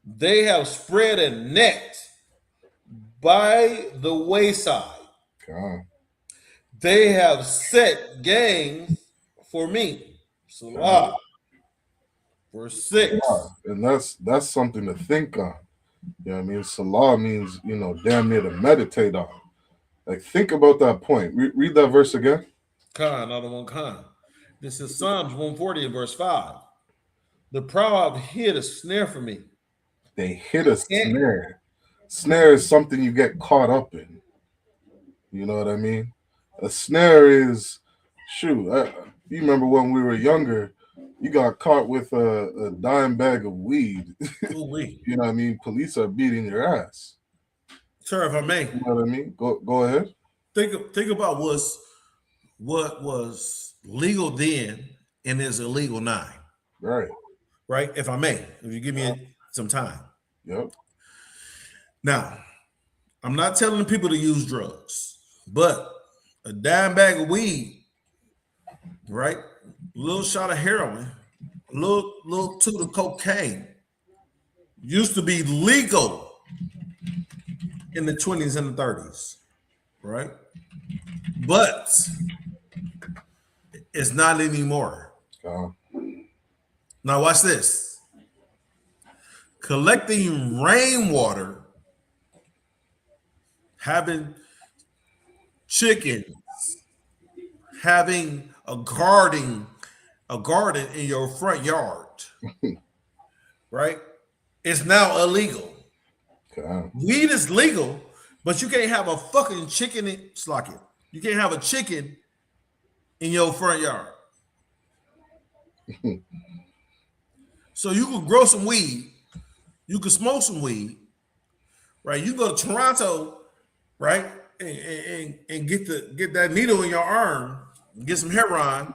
They have spread a net by the wayside. God. They have set gangs for me. Salah. Verse 6. And that's something to think on. You know what I mean? Salah means, damn near to meditate on. Like, think about that point. Read that verse again. Khan, another one, Khan. This is Psalms 140 and verse 5. The proud have hid a snare for me. They hit a snare. Snare is something you get caught up in. You know what I mean? A snare is, you remember when we were younger, you got caught with a dime bag of weed. You know what I mean? Police are beating your ass. Sir, if I may. You know what I mean? Go ahead. Think about what was legal then and is illegal now. Right. Right? If I may, if you give me some time. Yep. Now, I'm not telling people to use drugs, but a dime bag of weed, right? A little shot of heroin, a little toot of cocaine used to be legal in the 20s and the 30s, right? But it's not anymore. Now watch this. Collecting rainwater, having chickens, having a garden in your front yard, right? It's now illegal. Weed is legal, but you can't have a fucking chicken You can't have a chicken in your front yard. So you could grow some weed, you could smoke some weed, right? You go to Toronto, right, and get that needle in your arm, and get some heroin.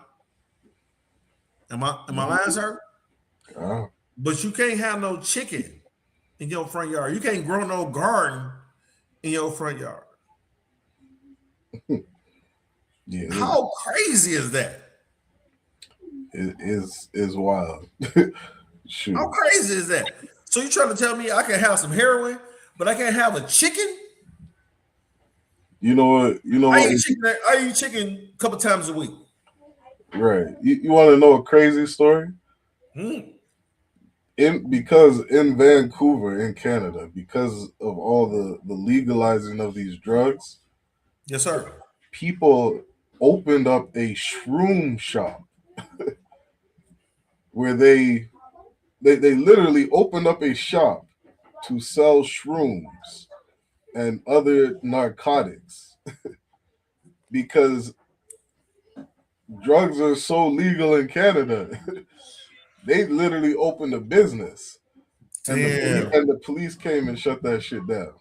Am I lying, sir? But you can't have no chicken in your front yard. You can't grow no garden in your front yard. Yeah. How crazy is that? It is wild. Shoot. How crazy is that? So you trying to tell me I can have some heroin, but I can't have a chicken? You know what? I eat chicken a couple times a week. Right. You want to know a crazy story? Because in Vancouver, in Canada, because of all the legalizing of these drugs, yes, sir, people opened up a shroom shop where they literally opened up a shop to sell shrooms and other narcotics because drugs are so legal in Canada. They literally opened a business, and the police came and shut that shit down.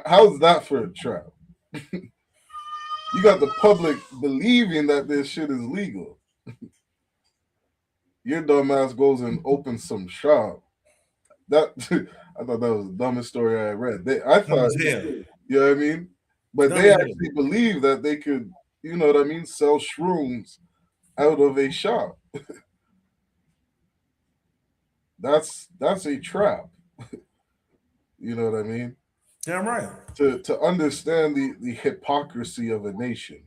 How's that for a trap? You got the public believing that this shit is legal. Your dumbass goes and opens some shop. I thought that was the dumbest story I read. I thought, you know what I mean? But they actually believe that they could, you know what I mean, sell shrooms out of a shop. That's a trap. You know what I mean? Damn right. To understand the hypocrisy of a nation.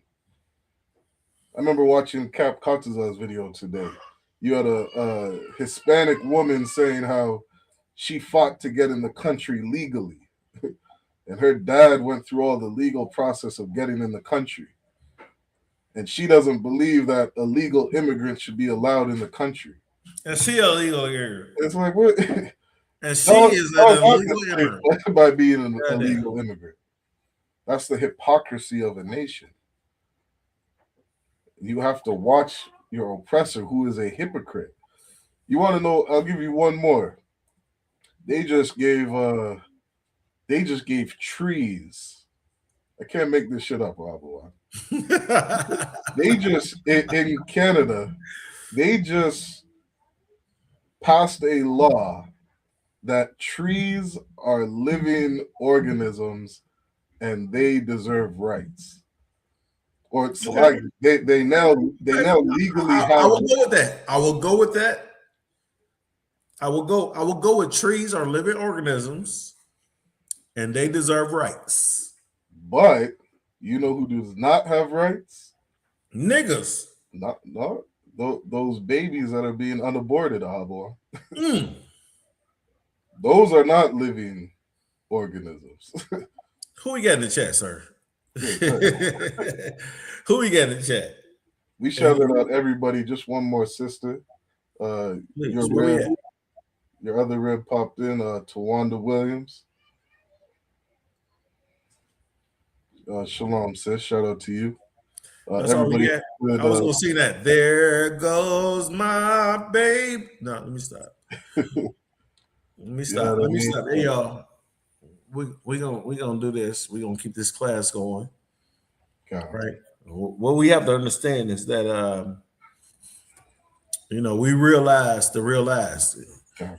I remember watching Cap Cataza's video today. You had a Hispanic woman saying how she fought to get in the country legally, and her dad went through all the legal process of getting in the country, and she doesn't believe that illegal immigrants should be allowed in the country. And she illegal here. It's like what? And she is an illegal immigrant by being an illegal immigrant. That's the hypocrisy of a nation. You have to watch your oppressor, who is a hypocrite. You want to know? I'll give you one more. They just gave trees. I can't make this shit up, Abu. They just in Canada, they just passed a law that trees are living organisms and they deserve rights. Or it's like they now legally have. I will go with that. I will go with that. I will go with trees are living organisms and they deserve rights. But you know who does not have rights? Niggas. Those babies that are being unaborted, Abo. Those are not living organisms. Who we got in the chat, sir? Who we got in the chat? We shouted out everybody. Just one more sister. Your other rib popped in. Tawanda Williams. Shalom, sis. Shout out to you. That's all we got. I was gonna see that. There goes my babe. No, let me stop. Let me stop. Hey y'all. We gonna do this. We're gonna keep this class going. Right. What we have to understand is that we realize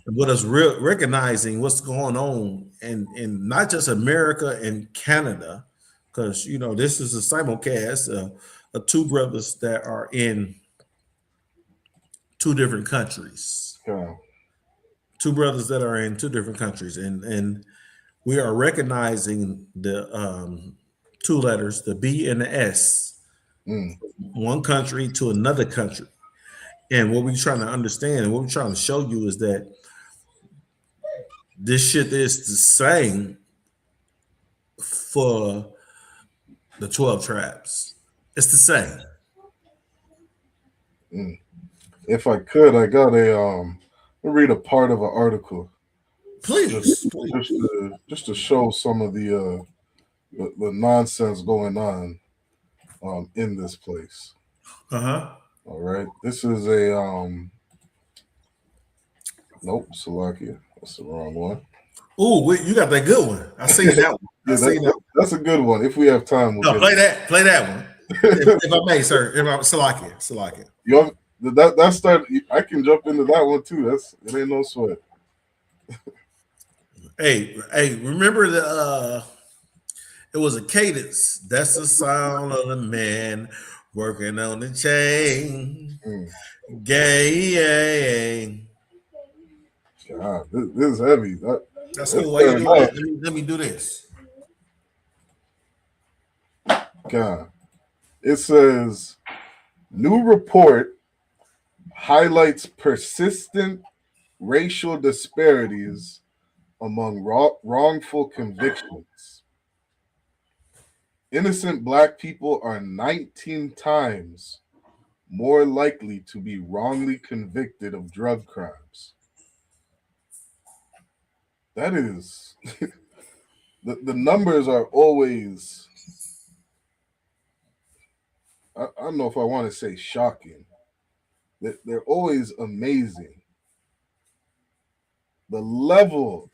what is recognizing what's going on in not just America and Canada, because this is a simulcast of two brothers that are in two different countries. Two brothers that are in two different countries, and we are recognizing the two letters, the B and the S, one country to another country. And what we're trying to understand and what we're trying to show you is that this shit is the same for the 12 tribes. It's the same. If I could, I got I'll read a part of an article. Please. Just to show some of the nonsense going on in this place. All right. This is Salakia. That's the wrong one. Ooh, you got that good one. I seen that one. That's a good one. If we have time, we'll play that one. if I may, sir. Salakia. That start. I can jump into that one too. It ain't no sweat. Hey, remember it was a cadence. That's the sound of the man working on the chain. Gang. God, this is heavy. That's cool. Why you doing that? Let me do this. God. It says, new report highlights persistent racial disparities among wrongful convictions. Innocent Black people are 19 times more likely to be wrongly convicted of drug crimes. That is, the numbers are always, I don't know if I want to say shocking. They're always amazing. The level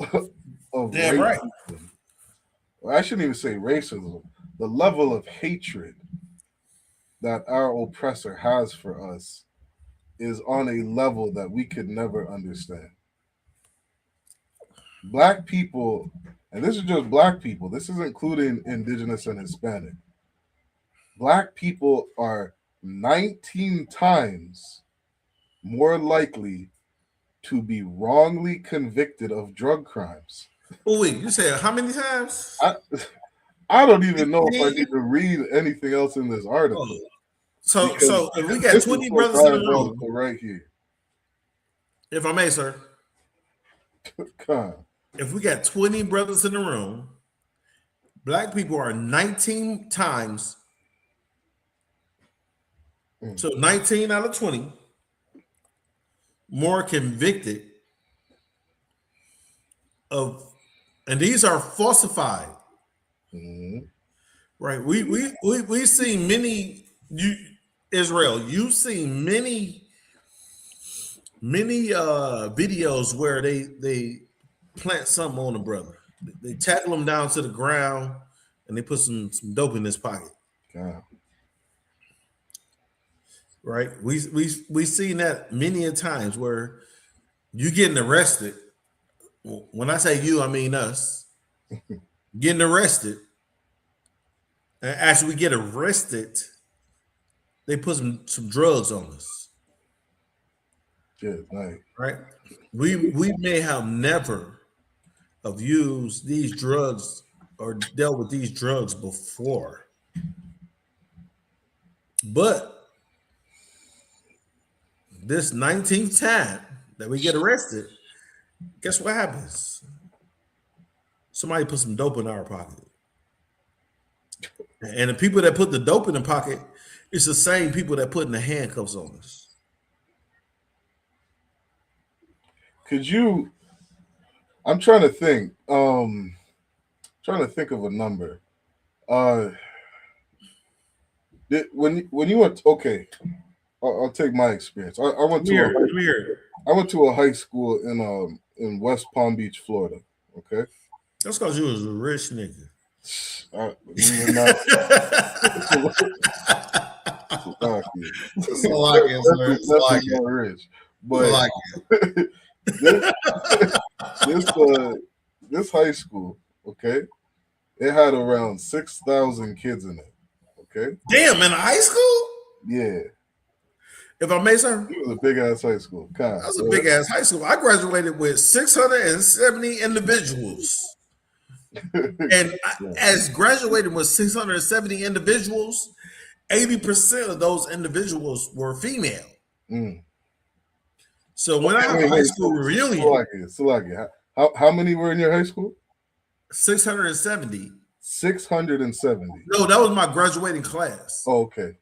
of racism, right. Well, I shouldn't even say racism, the level of hatred that our oppressor has for us is on a level that we could never understand. Black people, and this is just Black people, this is including Indigenous and Hispanic. Black people are 19 times more likely to be wrongly convicted of drug crimes. Oh wait, you said how many times? I don't even know if I need to read anything else in this article. Oh. So Because if we got this 20 is so brothers in the room, diabolical right here. if I may, sir, God. if we got 20 brothers in the room, black people are 19 times. So 19 out of 20 more convicted of, and these are falsified. Mhm. Right. We see many Israel, you've seen many videos where they plant something on a brother. They tackle him down to the ground and they put some dope in his pocket. God. Right. We seen that many a times where you getting arrested. When I say you, I mean us getting arrested. And after we get arrested, they put some drugs on us. Good night. Right? We may have never have used these drugs or dealt with these drugs before. But this 19th time that we get arrested, guess what happens? Somebody put some dope in our pocket. And the people that put the dope in the pocket, it's the same people that putting the handcuffs on us. Could you? I'm trying to think. Trying to think of a number. When you went, okay, I'll take my experience. I went to a high school in West Palm Beach, Florida. Okay, that's because you was a rich nigga. Nothing more rich, but this high school, okay, it had around 6,000 kids in it. Okay, damn, in high school? Yeah. If I may, sir, it was a big ass high school. That was a big ass high school. I graduated with 670 individuals. And as graduating with 670 individuals, 80% of those individuals were female. So when I have a high school reunion, how many were in your high school? 670. 670. No, that was my graduating class. Oh, okay.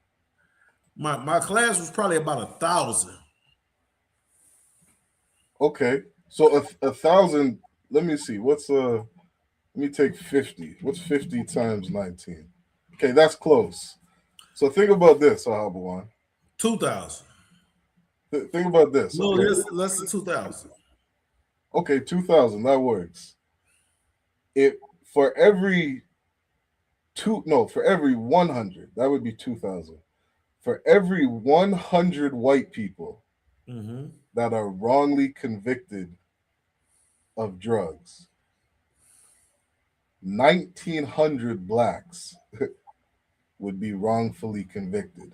My class was probably about 1,000. Okay, so 1,000. Let me see. Let me take 50. What's 50 times 19? Okay, that's close. So think about this, Ahabawan. 2,000. Think about this. No, okay? less than 2,000. Okay, 2,000. That works. For every 100, that would be 2,000. For every 100 white people that are wrongly convicted of drugs, 1,900 blacks would be wrongfully convicted.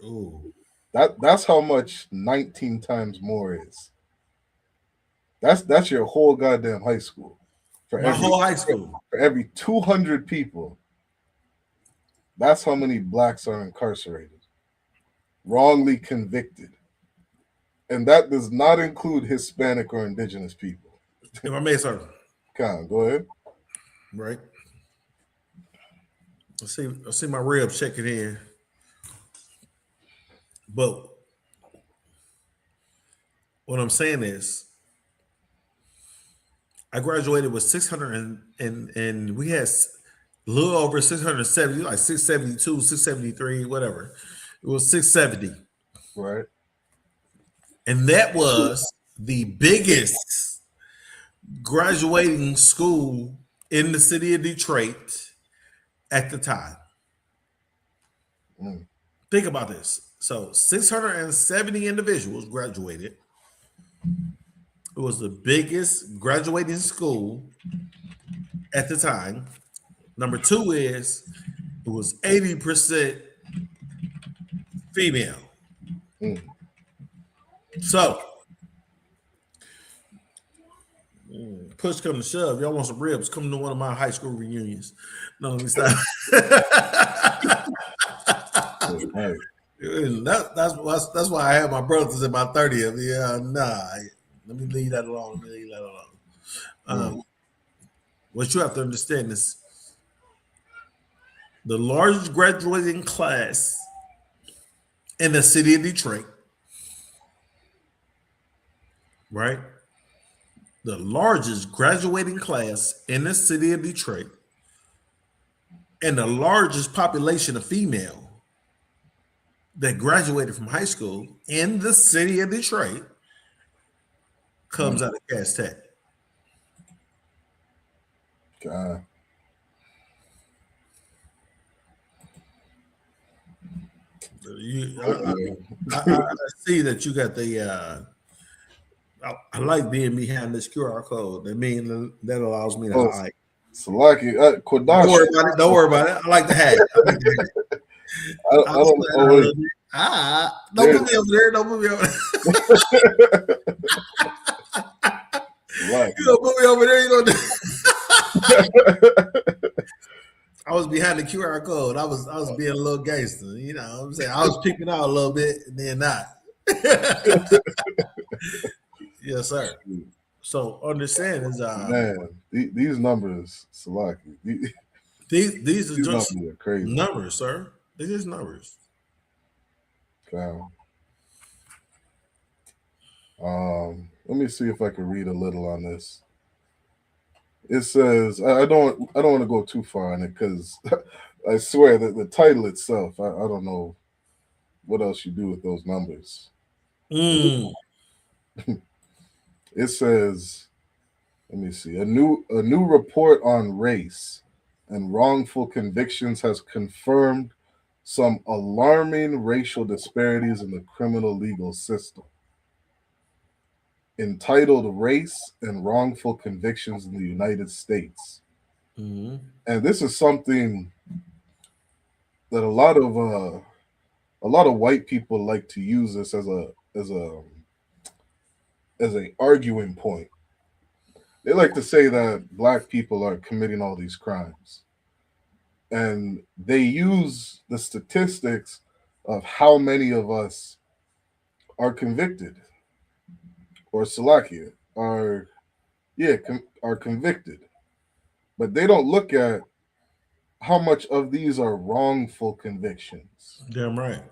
Ooh. That's how much 19 times more is. That's your whole goddamn high school. Whole high school. For every 200 people, that's how many blacks are incarcerated, wrongly convicted. And that does not include Hispanic or indigenous people. If I may, sir. Con, go ahead. Right. I see my rib checking in. But what I'm saying is, I graduated with 600 and we had a little over 670, like 672, 673, whatever. It was 670. Right. And that was the biggest graduating school in the city of Detroit at the time. Think about this. So 670 individuals graduated. It was the biggest graduating school at the time. Number two is it was 80% female. So Push come to shove, y'all want some ribs? Come to one of my high school reunions. No, let me stop. Right. That's why I have my brothers in my 30th. Yeah, nah. Let me leave that alone. What you have to understand is the largest graduating class in the city of Detroit, right? The largest graduating class in the city of Detroit and the largest population of female that graduated from high school in the city of Detroit comes out of Cass Tech. God. I see that you got the. I like being behind this QR code. That allows me to hide. Salaki, Kodash. Don't worry about it. Don't worry about it. I like the hat. I don't know. Don't put me over there. Don't put me over there. Right. You don't put me over there. You don't. I was behind the QR code. I was being a little gangster. You know what I'm saying? I was peeking out a little bit and then not. Yes, sir. So understand is man, these numbers, Salaki. These are just numbers are crazy. Numbers, sir. They're just numbers. Okay. Let me see if I can read a little on this. It says I don't want to go too far on it because I swear that the title itself, I don't know what else you do with those numbers. It says, let me see, a new report on race and wrongful convictions has confirmed some alarming racial disparities in the criminal legal system. Entitled Race and Wrongful Convictions in the United States. And this is something that a lot of white people like to use this as a arguing point. They like to say that black people are committing all these crimes. And they use the statistics of how many of us are convicted or Salakia are convicted. But they don't look at how much of these are wrongful convictions. Damn right.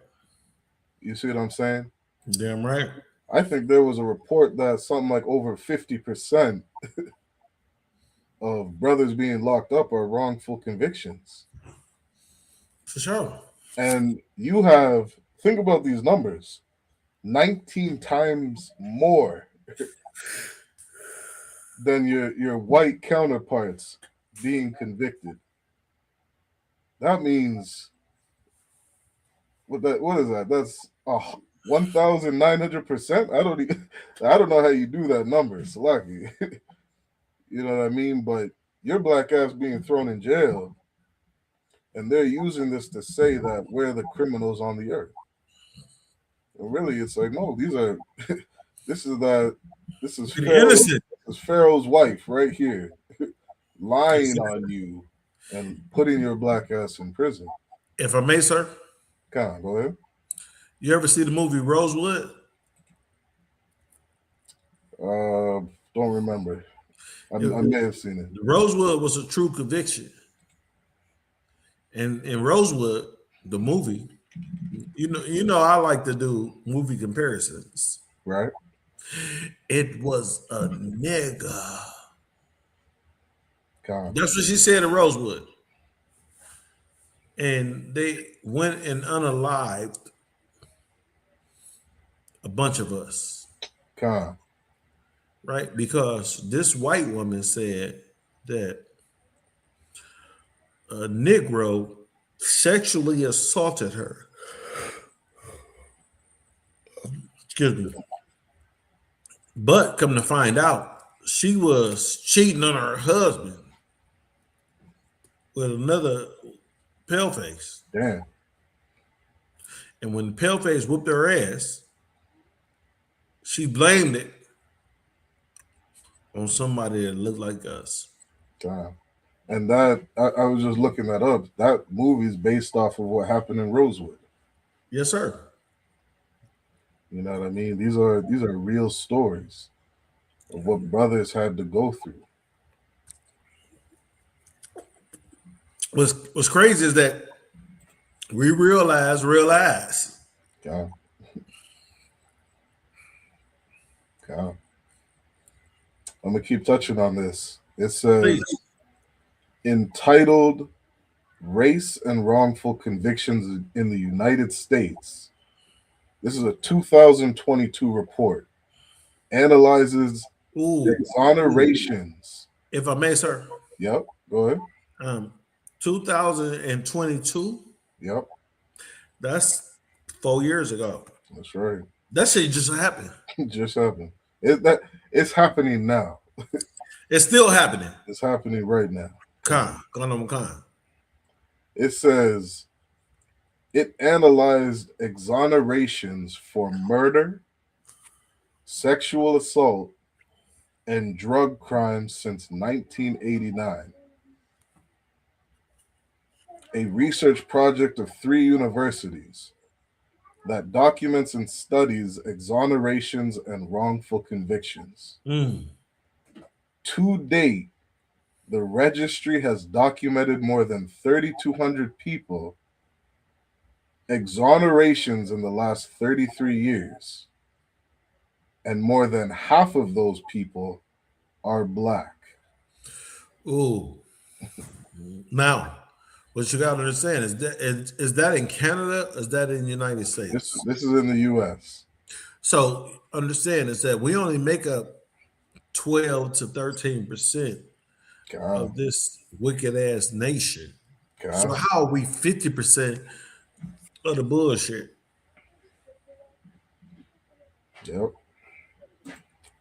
You see what I'm saying? Damn right. I think there was a report that something like over 50% of brothers being locked up are wrongful convictions. For sure. And think about these numbers, 19 times more than your white counterparts being convicted. That means what is that? That's 1,900%. I don't know how you do that number. It's lucky. You know what I mean? But your black ass being thrown in jail, and they're using this to say that we're the criminals on the earth. And really, it's like, no, this is Pharaoh's, this is Pharaoh's wife right here, lying on you and putting your black ass in prison. If I may, sir. Come on, go ahead. You ever see the movie Rosewood? Don't remember. I may have seen it. Rosewood was a true conviction. And in Rosewood, the movie, you know, I like to do movie comparisons. Right. It was a nigga. God. That's what she said in Rosewood. And they went and unalived a bunch of us. God. Right? Because this white woman said that a Negro sexually assaulted her. Excuse me. But come to find out, she was cheating on her husband with another paleface. Damn. And when paleface whooped her ass, she blamed it on somebody that looked like us. God. And that I was just looking that up. That movie is based off of what happened in Rosewood. Yes, sir. You know what I mean? These are real stories of what brothers had to go through. What's crazy is that we realize. God. God. I'm gonna keep touching on this. It says Please. entitled Race and Wrongful Convictions in the United States. This is a 2022 report. Analyzes Ooh. exonerations. If I may, sir. Yep. Go ahead. 2022. Yep. That's 4 years ago. That's right. That shit just happened. It just happened. It's happening now. It's still happening. It's happening right now. Con. It says it analyzed exonerations for murder, sexual assault, and drug crimes since 1989. A research project of 3 universities that documents and studies exonerations and wrongful convictions. To date, the registry has documented more than 3,200 people exonerations in the last 33 years. And more than half of those people are Black. Ooh. Now, what you got to understand is that in Canada? Is that in the United States? This is in the U.S. So understand is that we only make up 12 to 13% of this wicked ass nation. So how are we 50% of the bullshit? Yep.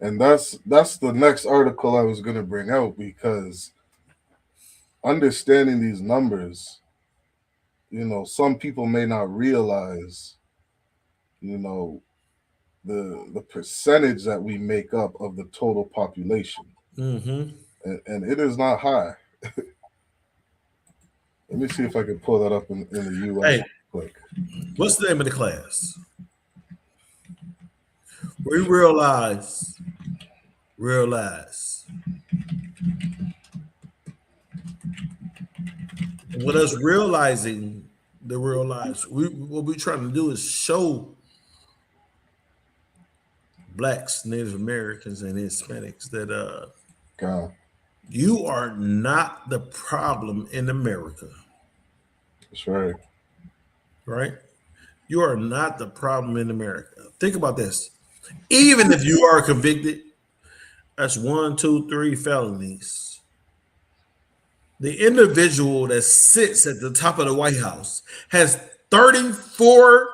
And that's the next article I was going to bring out, because understanding these numbers, you know, some people may not realize, you know, the percentage that we make up of the total population. And it is not high. Let me see if I can pull that up in the U.S. quick. What's the name of the class? We realize. And with us realizing the real lives, what we're trying to do is show Blacks, Native Americans, and Hispanics that you are not the problem in America. That's right. Right? You are not the problem in America. Think about this. Even if you are convicted, that's 1, 2, 3 felonies. The individual that sits at the top of the White House has 34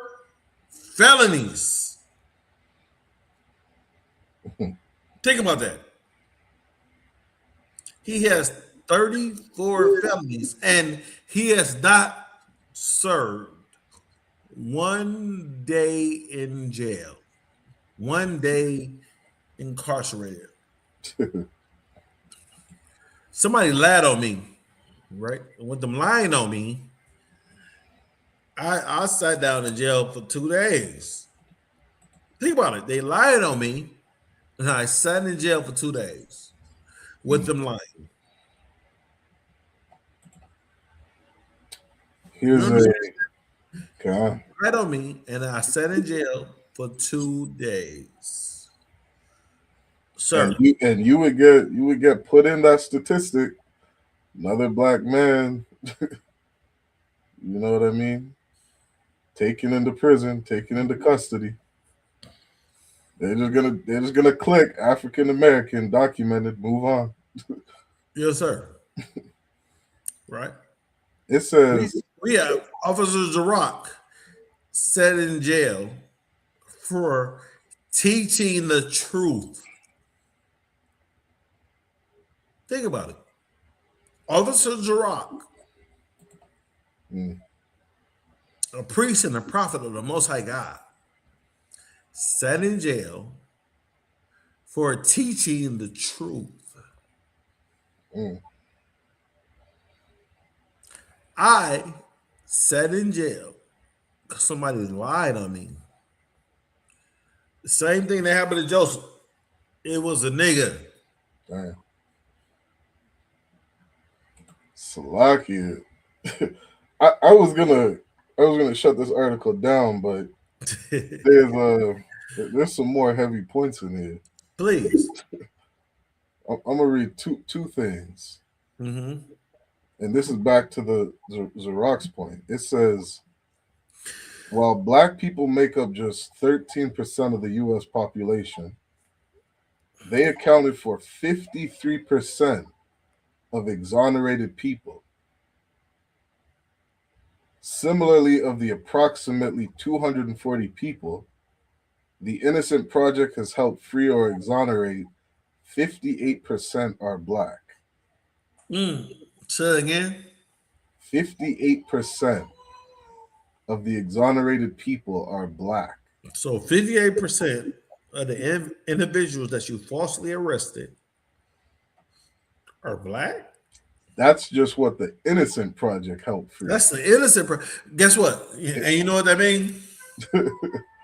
felonies. Think about that. He has 34 felonies, and he has not served 1 day in jail, 1 day incarcerated. Somebody lied on me, right? And with them lying on me, I sat down in jail for 2 days. Think about it. They lied on me, and I sat in jail for 2 days with them lying. Here's lied on me, and I sat in jail for 2 days. Sir, and you would get put in that statistic. Another Black man, you know what I mean? Taken into prison, taken into custody. They're just gonna click African American, documented, move on. Yes, sir. Right. It says we have Officer Zarok sat in jail for teaching the truth. Think about it. Officer Zarok, a priest and a prophet of the Most High God, sat in jail for teaching the truth. Mm. I sat in jail because somebody lied on me. The same thing that happened to Joseph. It was a nigga. Damn. Salakia. I was gonna shut this article down, but there's some more heavy points in here. Please. I'm gonna read two things, Mm-hmm. and this is back to the Xerox point. It says, while black people make up just 13% of the U.S. population, they accounted for 53% of exonerated people. Similarly, of the approximately 240 people, the Innocent Project has helped free or exonerate 58% are black. Say it again. 58% of the exonerated people are black. So 58% of the individuals that you falsely arrested are black? That's just what the Innocent Project helped free. That's the innocent. Guess what? And you know what that means?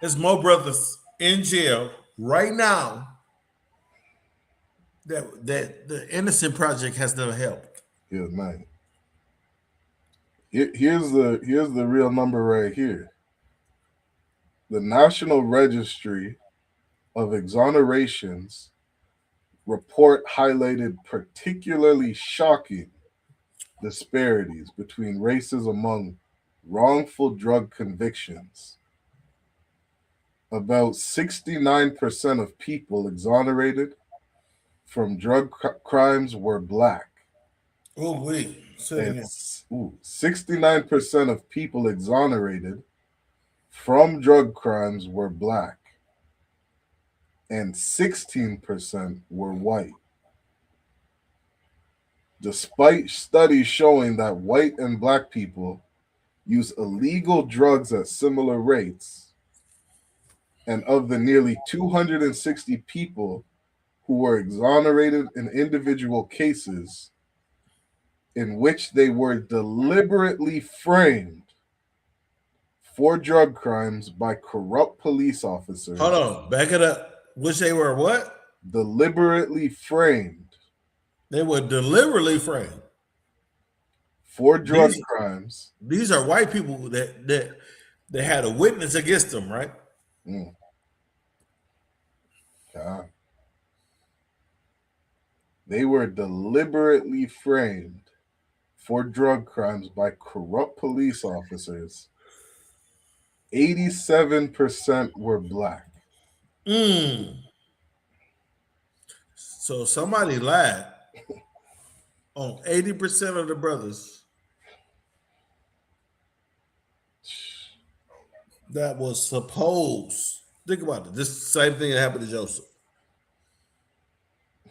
There's more brothers in jail right now that the Innocent Project has never helped. Yeah, man. Here's the real number right here. The National Registry of Exonerations report highlighted particularly shocking disparities between races among wrongful drug convictions. About 69% of people exonerated from drug crimes were black. Oh, wait. And 69% of people exonerated from drug crimes were black. And 16% were white. Despite studies showing that white and black people use illegal drugs at similar rates, and of the nearly 260 people who were exonerated in individual cases in which they were deliberately framed for drug crimes by corrupt police officers. Hold on, back it up. Which they were what? Deliberately framed. They were deliberately framed for drug crimes. These are white people that had a witness against them, right? Mm. God. They were deliberately framed for drug crimes by corrupt police officers. 87% were black. So somebody lied on 80% of the brothers that was supposed. Think about it. This is the same thing that happened to Joseph.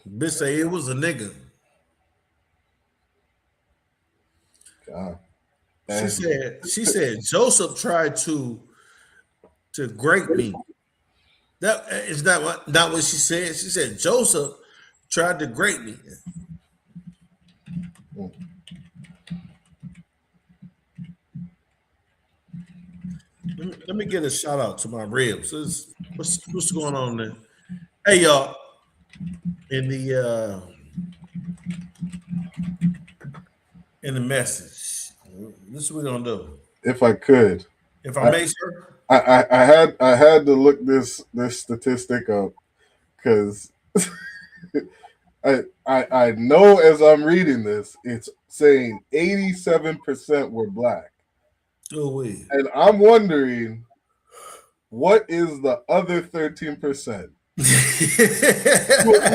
Bitch say it was a nigga. God. She said Joseph tried to grape me. That is not what she said. She said Joseph tried to grape me. Let me get a shout out to my ribs. What's going on there? Hey y'all, in the message, this is what we're gonna do. If I could, if I may, sir, I had to look this statistic up because I know as I'm reading this, it's saying 87% were black. Oh wait. And I'm wondering, what is the other 13%? You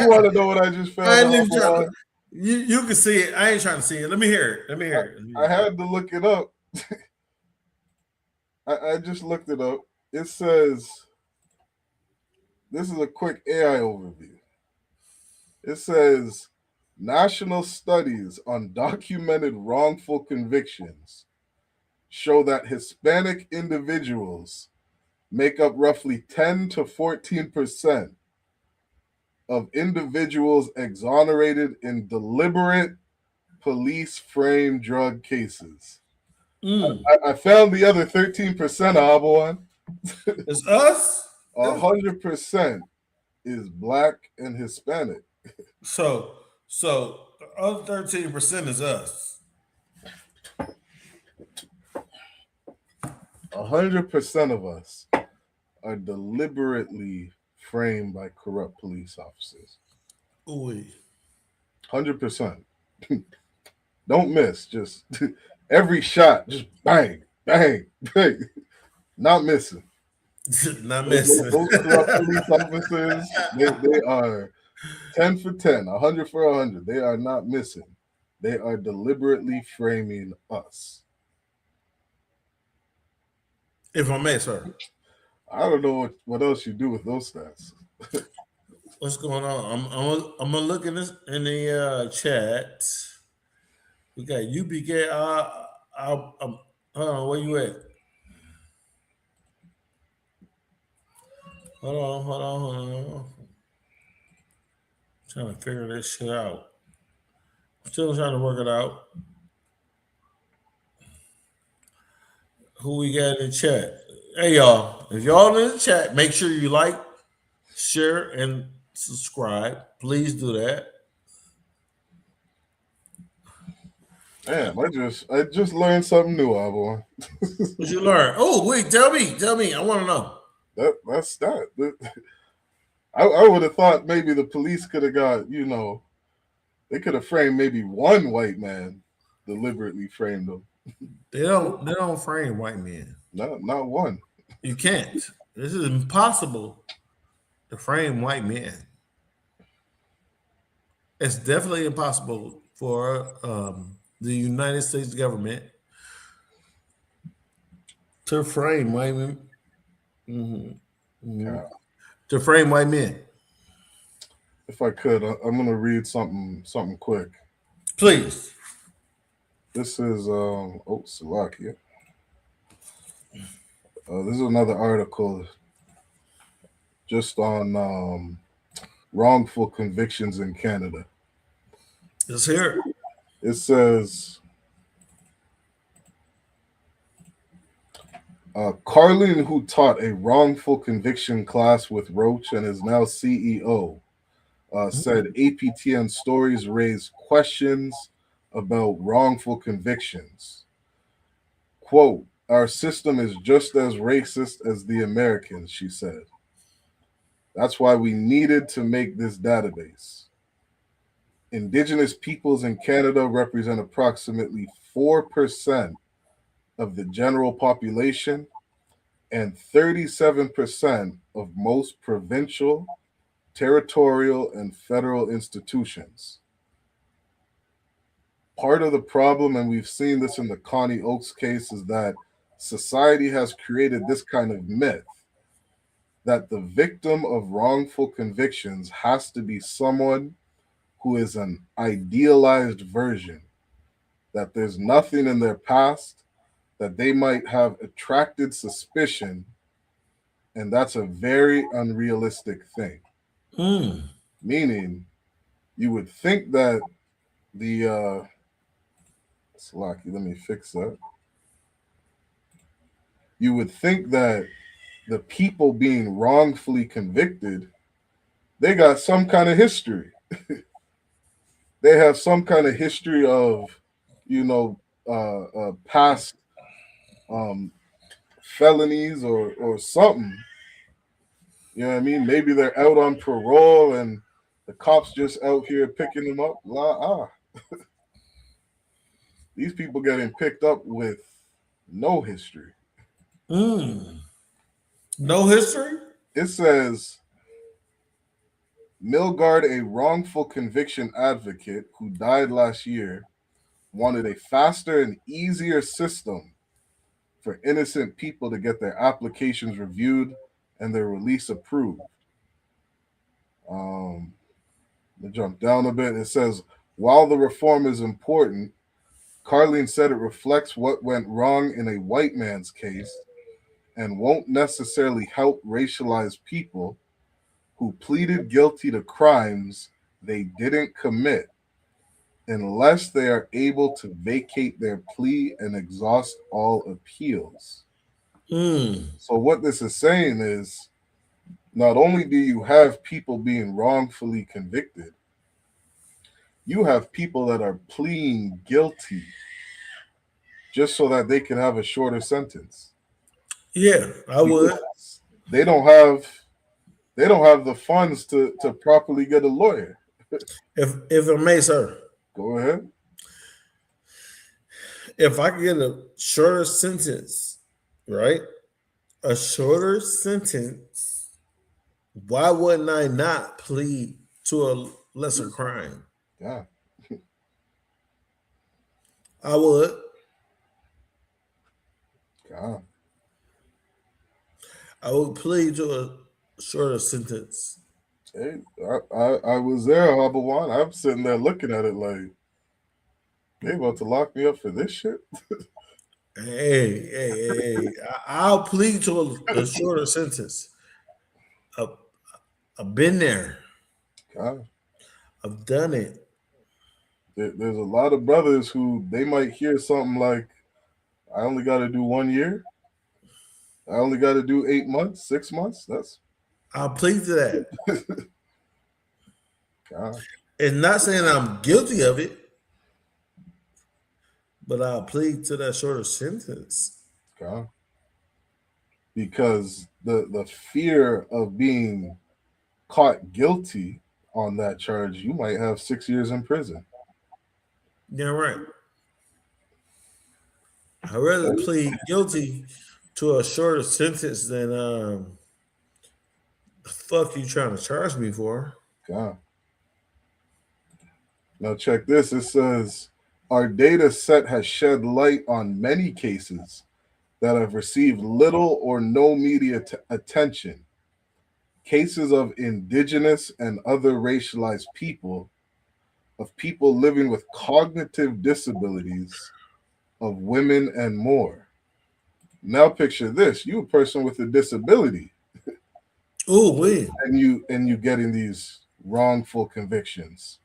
want to know what I just found? You can see it. I ain't trying to see it. Let me hear it. I had to look it up. I just looked it up. It says, this is a quick AI overview. It says, national studies on documented wrongful convictions show that Hispanic individuals make up roughly 10 to 14% of individuals exonerated in deliberate police frame drug cases. I found the other 13%, Abuan. It's us. 100% is black and Hispanic. So the other 13% is us. 100% of us are deliberately framed by corrupt police officers. Ooh. 100%. Don't miss. Just every shot, just bang, bang, bang. Not missing. Not missing. Those corrupt police officers, they are 10 for 10, 100 for 100. They are not missing. They are deliberately framing us. If I may, sir. I don't know what else you do with those stats. What's going on? I'm gonna look in the chat. We got UPK. Hold on, where you at? Hold on. Trying to figure this shit out. Still trying to work it out. Who we got in the chat? Hey y'all, if y'all in the chat, make sure you like, share, and subscribe. Please do that. Damn, I just learned something new, Abo. What you learn? Oh, wait, tell me. I want to know. That's that. I would have thought maybe the police could have got, they could have framed maybe one white man, deliberately framed them. They don't frame white men. Not one. You can't. This is impossible to frame white men. It's definitely impossible for the United States government to frame white men. Yeah. To frame white men. If I could, I'm gonna read something quick. Please. This is Slovakia. This is another article just on wrongful convictions in Canada. Let's hear it. It says Carlin, who taught a wrongful conviction class with Roach and is now CEO, said APTN stories raise questions about wrongful convictions. Quote, "Our system is just as racist as the Americans," she said. "That's why we needed to make this database. Indigenous peoples in Canada represent approximately 4% of the general population and 37% of most provincial, territorial, and federal institutions. Part of the problem, and we've seen this in the Connie Oakes case, is that society has created this kind of myth that the victim of wrongful convictions has to be someone who is an idealized version, that there's nothing in their past, that they might have attracted suspicion, and that's a very unrealistic thing." Meaning, you would think that the Slocky, let me fix that. You would think that the people being wrongfully convicted, they got some kind of history. They have some kind of history of, past felonies or something. You know what I mean? Maybe they're out on parole and the cops just out here picking them up. These people getting picked up with no history. No history? It says, Milgard, a wrongful conviction advocate who died last year, wanted a faster and easier system for innocent people to get their applications reviewed and their release approved. Let me jump down a bit. It says, while the reform is important, Carlin said it reflects what went wrong in a white man's case and won't necessarily help racialized people who pleaded guilty to crimes they didn't commit unless they are able to vacate their plea and exhaust all appeals. So what this is saying is not only do you have people being wrongfully convicted, you have people that are pleading guilty just so that they can have a shorter sentence. Yeah, I would. They don't have the funds to properly get a lawyer. If I may, sir. Go ahead. If I could get a shorter sentence, right? A shorter sentence, why wouldn't I not plead to a lesser crime? Yeah. I would. God. I would plead to a shorter sentence. Hey, I was there, Habawan. I'm sitting there looking at it like, they about to lock me up for this shit? Hey. I'll plead to a shorter sentence. I've been there. God. I've done it. There's a lot of brothers who they might hear something like, I only got to do 1 year. I only got to do 8 months, 6 months. I'll plead to that. God. And not saying I'm guilty of it, but I'll plead to that shorter sentence. God. Because the fear of being caught guilty on that charge, you might have 6 years in prison. Yeah, right. I'd rather plead guilty to a shorter sentence than the fuck you trying to charge me for. God. Now check this. It says our data set has shed light on many cases that have received little or no media attention. Cases of indigenous and other racialized people, of people living with cognitive disabilities, of women, and more. Now picture this: you a person with a disability, Oh, wait. and you getting these wrongful convictions.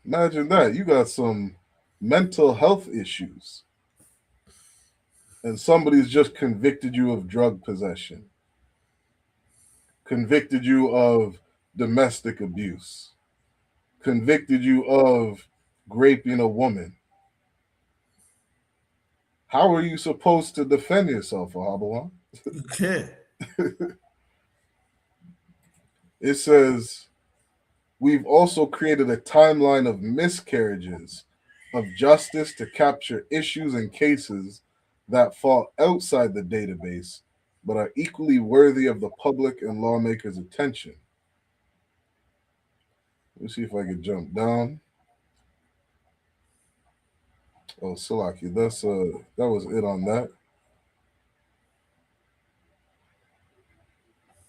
Imagine that. You got some mental health issues, and somebody's just convicted you of drug possession, convicted you of domestic abuse, convicted you of raping a woman. How are you supposed to defend yourself, Ahabawan? You can't. It says, we've also created a timeline of miscarriages of justice to capture issues and cases that fall outside the database but are equally worthy of the public and lawmakers' attention. Let me see if I can jump down. Oh, Salaki, that was it on that.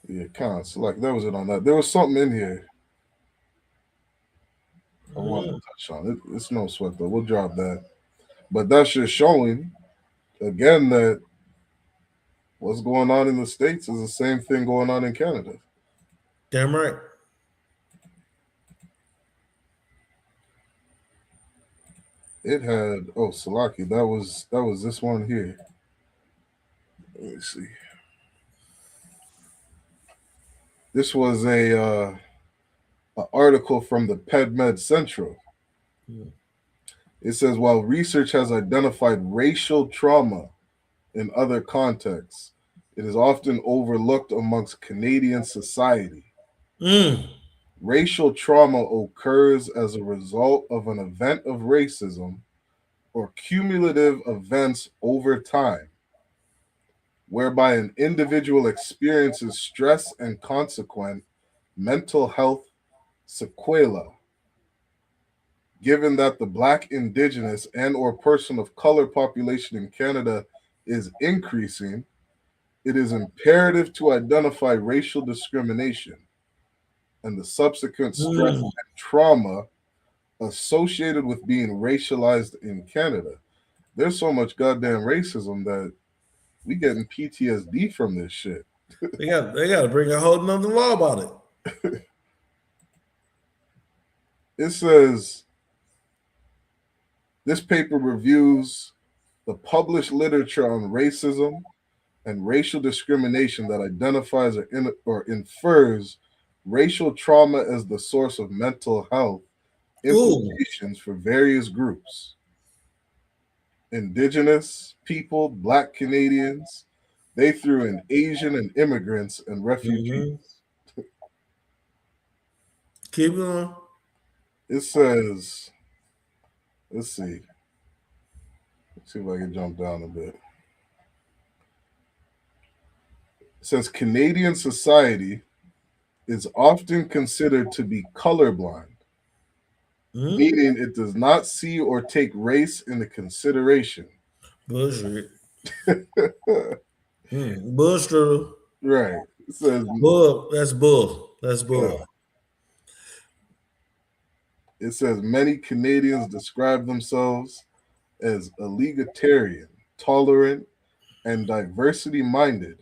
Yeah, Salaki, that was it on that. There was something in here I want to touch on. It's no sweat though. We'll drop that. But that's just showing again that what's going on in the States is the same thing going on in Canada. Damn right. It had Salaki, that was this one here. Let me see. This was a article from the PedMed Central. It says, while research has identified racial trauma in other contexts, it is often overlooked amongst Canadian society. Racial trauma occurs as a result of an event of racism or cumulative events over time, whereby an individual experiences stress and consequent mental health sequelae. Given that the Black, Indigenous, and or person of color population in Canada is increasing, it is imperative to identify racial discrimination and the subsequent stress and trauma associated with being racialized in Canada. There's so much goddamn racism that we getting PTSD from this shit. They got to bring a whole nother law about it. It says this paper reviews the published literature on racism and racial discrimination that identifies or infers racial trauma as the source of mental health implications for various groups. Indigenous people, Black Canadians, they threw in Asian and immigrants and refugees. Keep going. It says, let's see. Let's see if I can jump down a bit. It says Canadian society is often considered to be colorblind, meaning it does not see or take race into consideration. Bullshit. Bullshit. Right. It says bull. That's bull. That's bull. Yeah. It says many Canadians describe themselves as egalitarian, tolerant, and diversity-minded.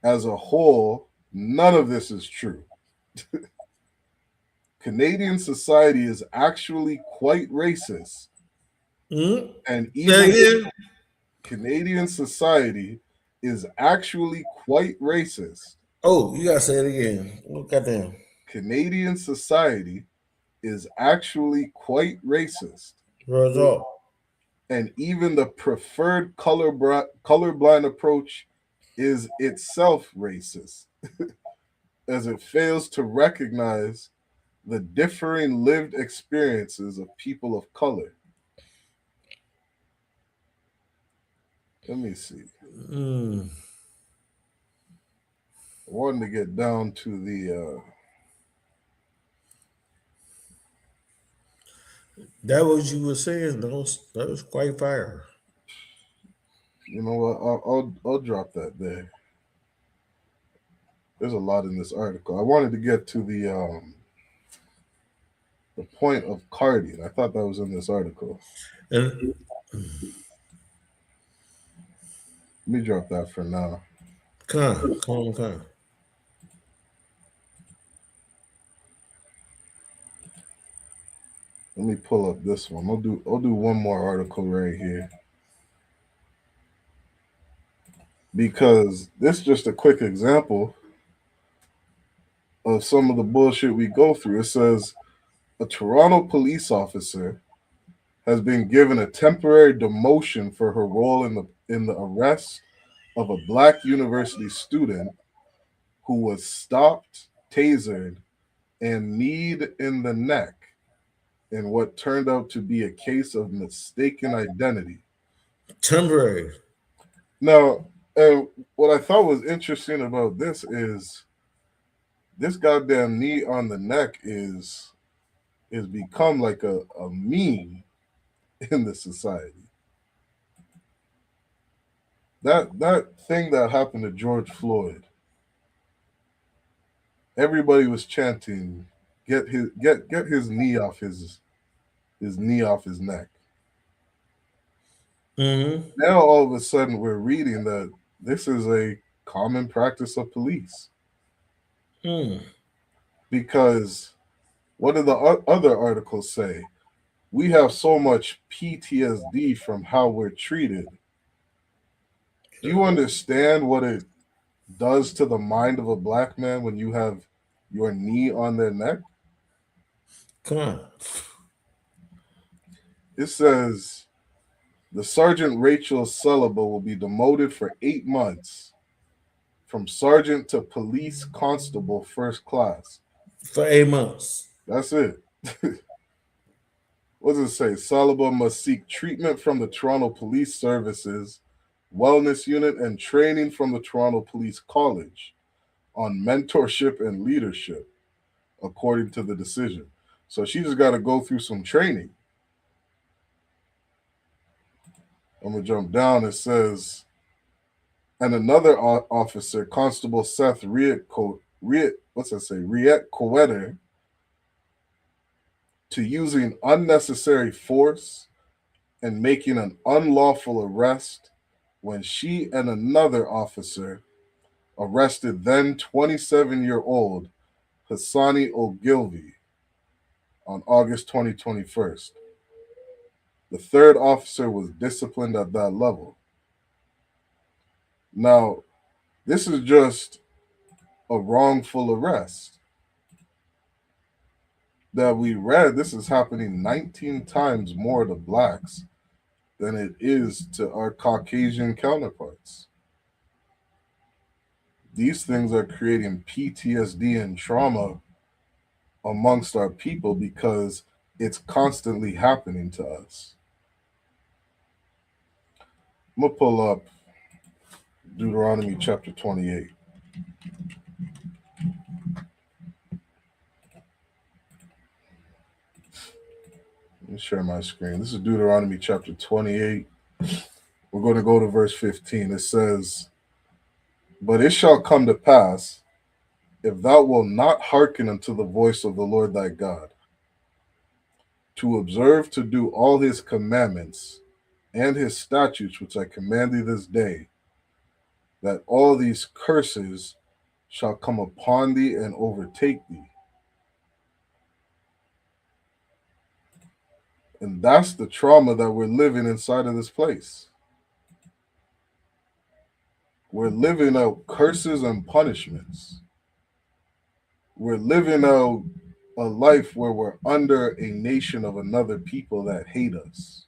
As a whole, none of this is true. Canadian society is actually quite racist. And even Canadian society is actually quite racist. Oh, you gotta say it again. Goddamn. Canadian society is actually quite racist. And even the preferred colorblind approach is itself racist, as it fails to recognize the differing lived experiences of people of color. Let me see. I wanted to get down to the that what you were saying. That was quite fire. You know what? I'll drop that there. There's a lot in this article. I wanted to get to the point of carding. I thought that was in this article. And let me drop that for now. Come on. Let me pull up this one. I'll do one more article right here. Because this is just a quick example of some of the bullshit we go through. It says a Toronto police officer has been given a temporary demotion for her role in the arrest of a Black university student who was stopped, tasered, and kneed in the neck in what turned out to be a case of mistaken identity. Temporary. Now, what I thought was interesting about this is this goddamn knee on the neck is become like a meme in the society. That thing that happened to George Floyd, everybody was chanting, get his knee off his knee off his neck. Now all of a sudden we're reading that this is a common practice of police. Because what do the other articles say? We have so much PTSD from how we're treated. Do you understand what it does to the mind of a Black man when you have your knee on their neck? Come on. It says the Sergeant Rachel Sullivan will be demoted for 8 months from sergeant to police constable first class. For 8 months. That's it. What does it say? Sullivan must seek treatment from the Toronto Police Services Wellness Unit and training from the Toronto Police College on mentorship and leadership, according to the decision. So she just got to go through some training. I'm going to jump down. It says, and another officer, Constable Seth Riet Coetter, to using unnecessary force and making an unlawful arrest when she and another officer arrested then 27-year-old Hassani Ogilvy on August 2021. The third officer was disciplined at that level. Now, this is just a wrongful arrest that we read. This is happening 19 times more to blacks than it is to our Caucasian counterparts. These things are creating PTSD and trauma amongst our people because it's constantly happening to us. I'm going to pull up Deuteronomy chapter 28. Let me share my screen. This is Deuteronomy chapter 28. We're going to go to verse 15. It says, "But it shall come to pass, if thou wilt not hearken unto the voice of the Lord thy God, to observe to do all his commandments and his statutes which I command thee this day, that all these curses shall come upon thee and overtake thee." And that's the trauma that we're living inside of this place. We're living out curses and punishments. We're living out a life where we're under a nation of another people that hate us,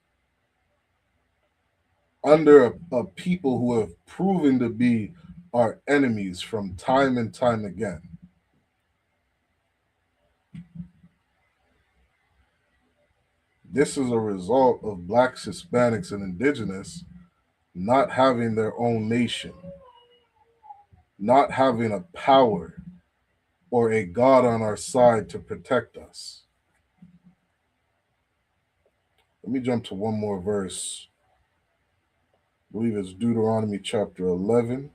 under a people who have proven to be our enemies from time and time again. This is a result of blacks, Hispanics, and indigenous not having their own nation, not having a power or a God on our side to protect us. Let me jump to one more verse. I believe it's Deuteronomy chapter 11.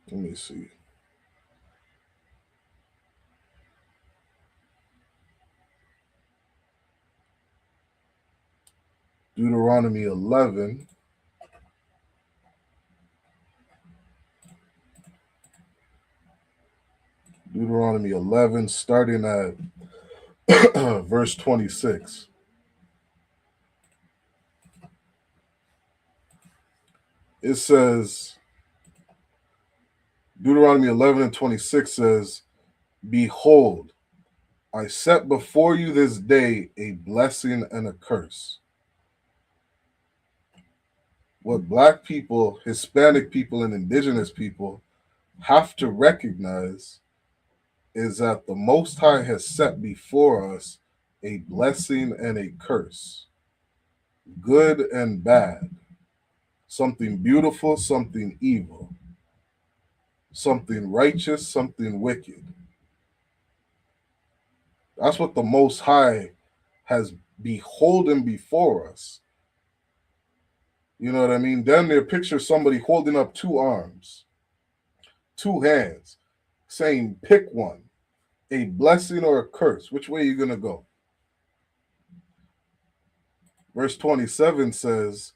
Let me see. Deuteronomy 11. Deuteronomy 11, starting at verse 26. It says, Deuteronomy 11 and 26 says, "Behold, I set before you this day a blessing and a curse." What black people, Hispanic people, and indigenous people have to recognize is that the Most High has set before us a blessing and a curse, good and bad, something beautiful, something evil, something righteous, something wicked. That's what the Most High has beholden before us. You know what I mean? Then they picture somebody holding up two arms, two hands, saying, pick one, a blessing or a curse. Which way are you going to go? Verse 27 says,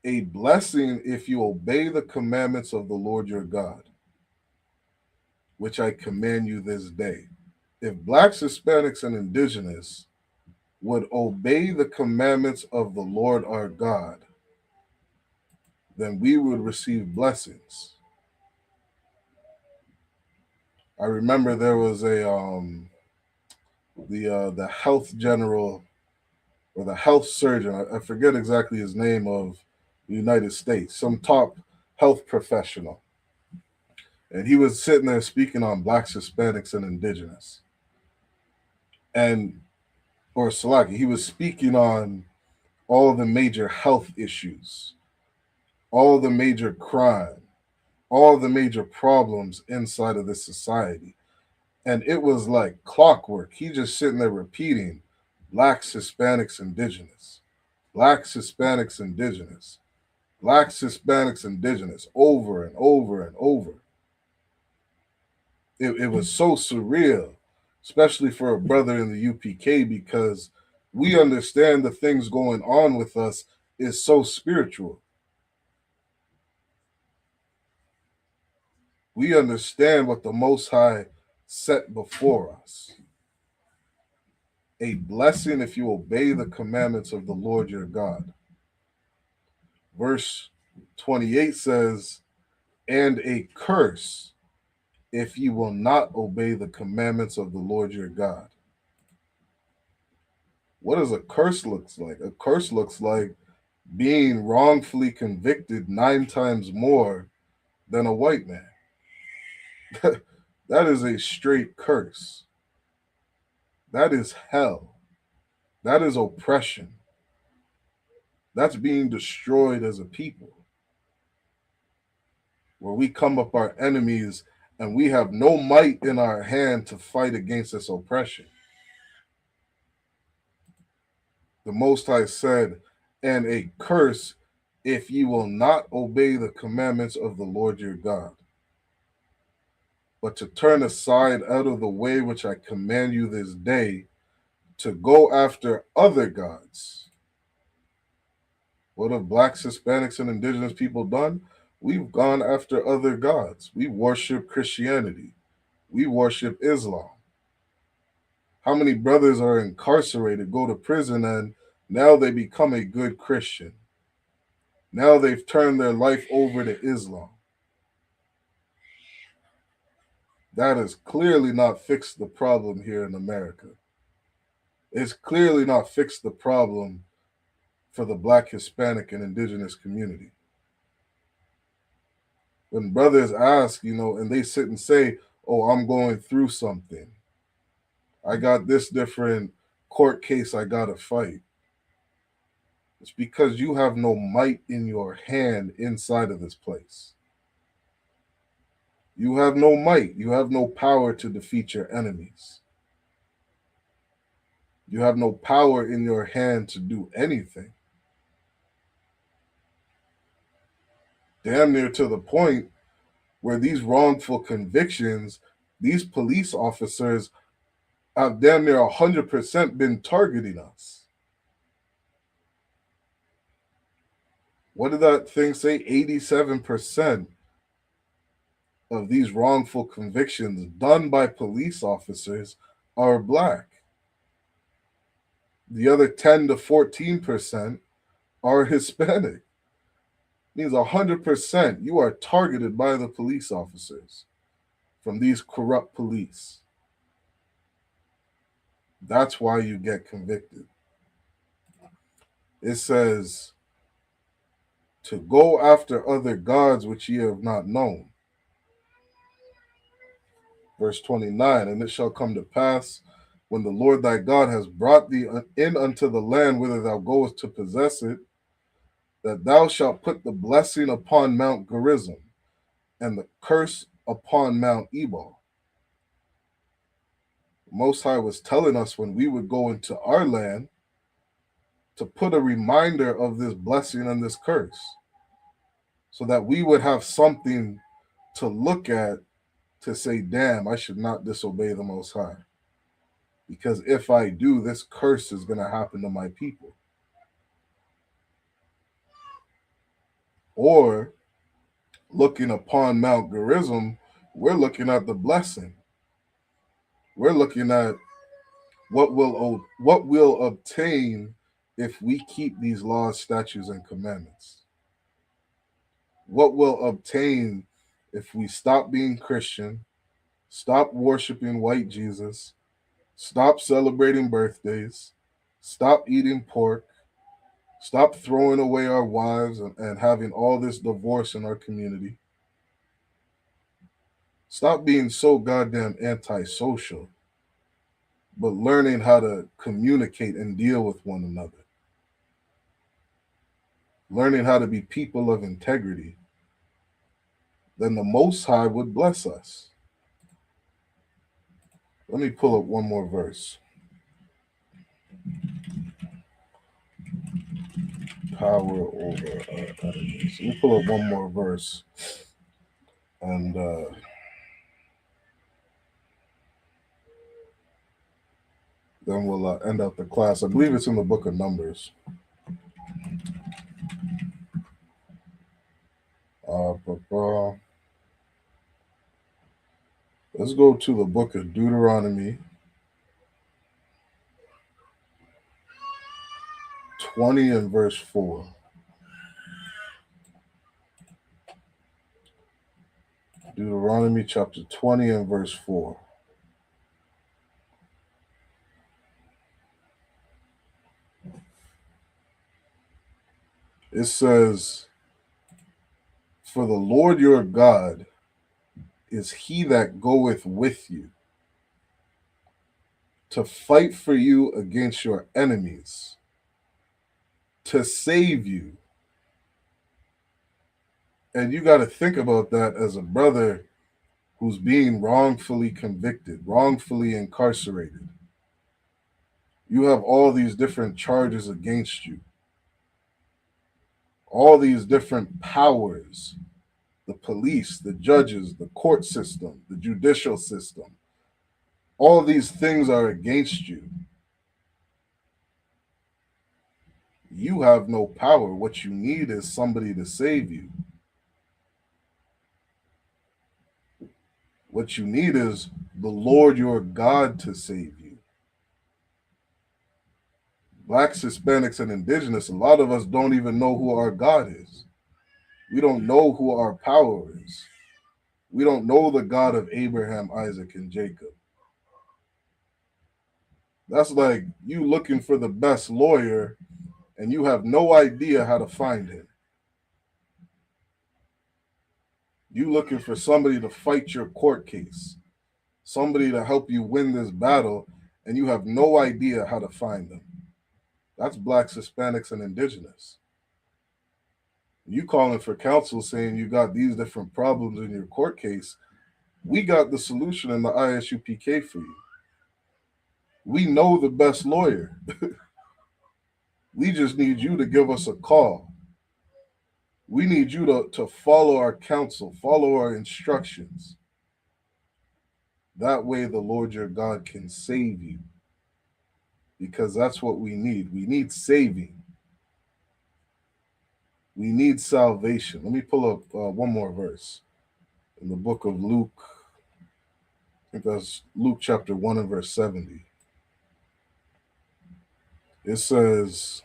"A blessing if you obey the commandments of the Lord your God, which I command you this day." If blacks, Hispanics, and indigenous would obey the commandments of the Lord our God, then we would receive blessings. I remember there was a the health general or the health surgeon, I forget exactly his name, of the United States, some top health professional. And he was sitting there speaking on blacks, Hispanics, and indigenous. He was speaking on all the major health issues, all the major crime, all the major problems inside of this society. And it was like clockwork. He just sitting there repeating, blacks, Hispanics, indigenous, blacks, Hispanics, indigenous, blacks, Hispanics, indigenous, over and over and over. It was so surreal, especially for a brother in the UPK, because we understand the things going on with us is so spiritual. we understand what the Most High set before us. A blessing if you obey the commandments of the Lord your God. Verse 28 says, and a curse if you will not obey the commandments of the Lord your God. What does a curse looks like? A curse looks like being wrongfully convicted 9 times more than a white man. That is a straight curse. That is hell. That is oppression. That's being destroyed as a people. Where we come up our enemies and we have no might in our hand to fight against this oppression. The Most High said, and a curse if you will not obey the commandments of the Lord your God, but to turn aside out of the way which I command you this day, to go after other gods. What have blacks, Hispanics, and indigenous people done? We've gone after other gods. We worship Christianity. We worship Islam. How many brothers are incarcerated, go to prison, and now they become a good Christian? Now they've turned their life over to Islam. That has clearly not fixed the problem here in America. It's clearly not fixed the problem for the Black, Hispanic, and indigenous community. When brothers ask, and they sit and say, oh, I'm going through something. I got this different court case I got to fight. It's because you have no might in your hand inside of this place. You have no might. You have no power to defeat your enemies. You have no power in your hand to do anything. Damn near to the point where these wrongful convictions, these police officers have damn near 100% been targeting us. What did that thing say? 87% of these wrongful convictions done by police officers are black. The other 10 to 14% are Hispanic. Means 100% you are targeted by the police officers from these corrupt police. That's why you get convicted. It says, to go after other gods which ye have not known. Verse 29, and it shall come to pass, when the Lord thy God has brought thee in unto the land whither thou goest to possess it, that thou shalt put the blessing upon Mount Gerizim, and the curse upon Mount Ebal. Most High was telling us when we would go into our land to put a reminder of this blessing and this curse, so that we would have something to look at to say, damn, I should not disobey the Most High. Because if I do, this curse is going to happen to my people. Or looking upon Mount Gerizim, we're looking at the blessing. We're looking at what we'll obtain if we keep these laws, statutes, and commandments. What we'll obtain if we stop being Christian, stop worshiping white Jesus, stop celebrating birthdays, stop eating pork, stop throwing away our wives and having all this divorce in our community. Stop being so goddamn antisocial, but learning how to communicate and deal with one another. Learning how to be people of integrity. Then the Most High would bless us. Let me pull up one more verse. Power over our enemies. Let me pull up one more verse. And then we'll end up the class. I believe it's in the book of Numbers. Let's go to the book of Deuteronomy 20 and verse 4. Deuteronomy chapter 20 and verse 4. It says, "For the Lord your God is he that goeth with you to fight for you against your enemies, to save you." And you got to think about that as a brother who's being wrongfully convicted, wrongfully incarcerated. You have all these different charges against you, all these different powers, the police, the judges, the court system, the judicial system. All these things are against you. You have no power. What you need is somebody to save you. What you need is the Lord your God to save you. Blacks, Hispanics, and indigenous, a lot of us don't even know who our God is. We don't know who our power is. We don't know the God of Abraham, Isaac, and Jacob. That's like you looking for the best lawyer and you have no idea how to find him. You looking for somebody to fight your court case, somebody to help you win this battle, and you have no idea how to find them. That's blacks, Hispanics, and indigenous. You calling for counsel saying you got these different problems in your court case. We got the solution in the ISUPK for you. We know the best lawyer. We just need you to give us a call. We need you to follow our counsel, follow our instructions. That way the Lord your God can save you. Because that's what we need. We need saving. We need salvation. Let me pull up one more verse in the book of Luke. I think that's Luke chapter 1 and verse 70. It says,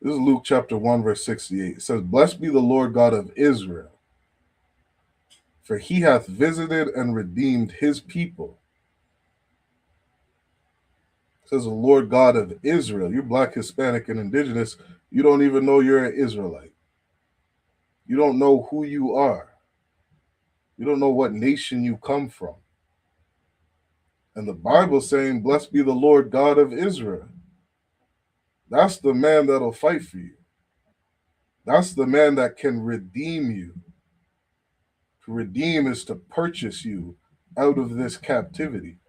this is Luke chapter 1 verse 68. It says, "Blessed be the Lord God of Israel, for he hath visited and redeemed his people." It says the Lord God of Israel. You're black, Hispanic, and indigenous. You don't even know you're an Israelite. You don't know who you are. You don't know what nation you come from. And the Bible's saying, "Blessed be the Lord God of Israel." That's the man that'll fight for you. That's the man that can redeem you. To redeem is to purchase you out of this captivity.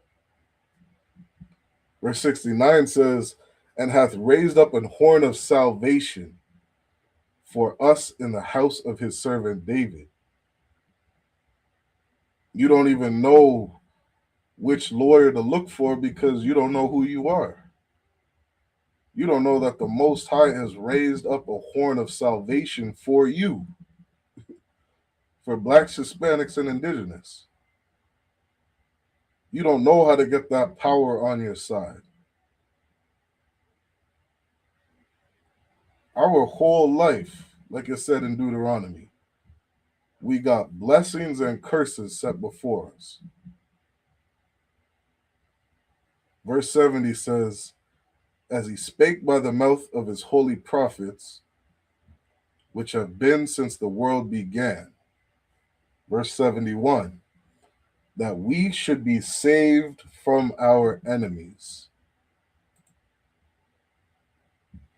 Verse 69 says, "And hath raised up an horn of salvation for us in the house of his servant David." You don't even know which lawyer to look for because you don't know who you are. You don't know that the Most High has raised up a horn of salvation for you, for blacks, Hispanics, and indigenous. You don't know how to get that power on your side. Our whole life, like it said in Deuteronomy, we got blessings and curses set before us. Verse 70 says, "As he spake by the mouth of his holy prophets, which have been since the world began." Verse 71, "that we should be saved from our enemies."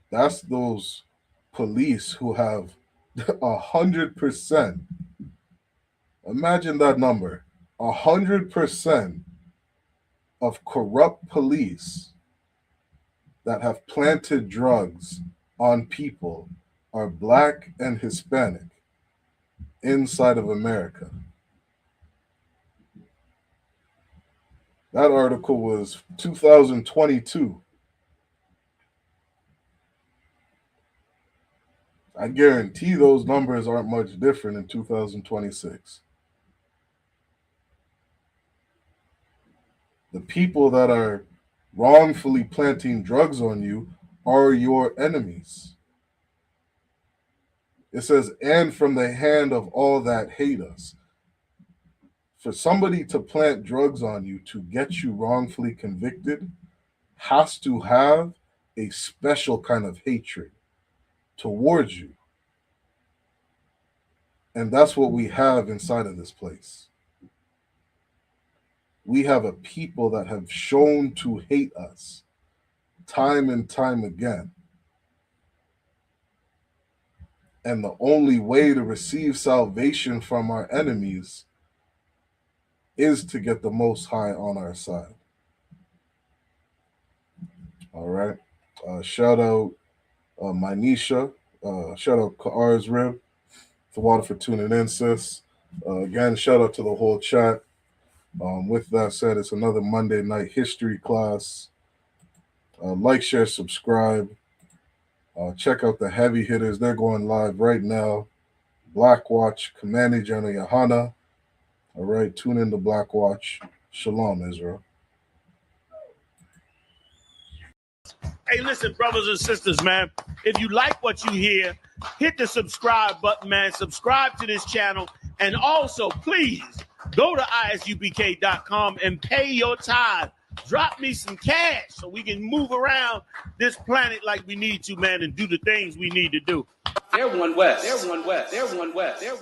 That's those police who have 100%. Imagine that number. 100% of corrupt police that have planted drugs on people are black and Hispanic inside of America. That article was 2022. I guarantee those numbers aren't much different in 2026. The people that are wrongfully planting drugs on you are your enemies. It says, and from the hand of all that hate us. For somebody to plant drugs on you to get you wrongfully convicted has to have a special kind of hatred towards you. And that's what we have inside of this place. We have a people that have shown to hate us time and time again. And the only way to receive salvation from our enemies is to get the Most High on our side. All right. Shout out Mynisha. Shout out Ka'ar's Rib. The water for tuning in, sis. Again, shout out to the whole chat. With that said, it's another Monday night history class. Like, share, subscribe. Check out the heavy hitters. They're going live right now. Black Watch, Commanding General Yohana. All right, tune in to Black Watch. Shalom, Israel. Hey, listen, brothers and sisters, man. If you like what you hear, hit the subscribe button, man. Subscribe to this channel. And also, please, go to isupk.com and pay your tithe. Drop me some cash so we can move around this planet like we need to, man, and do the things we need to do. They're one West. They're one West. They're one West. They're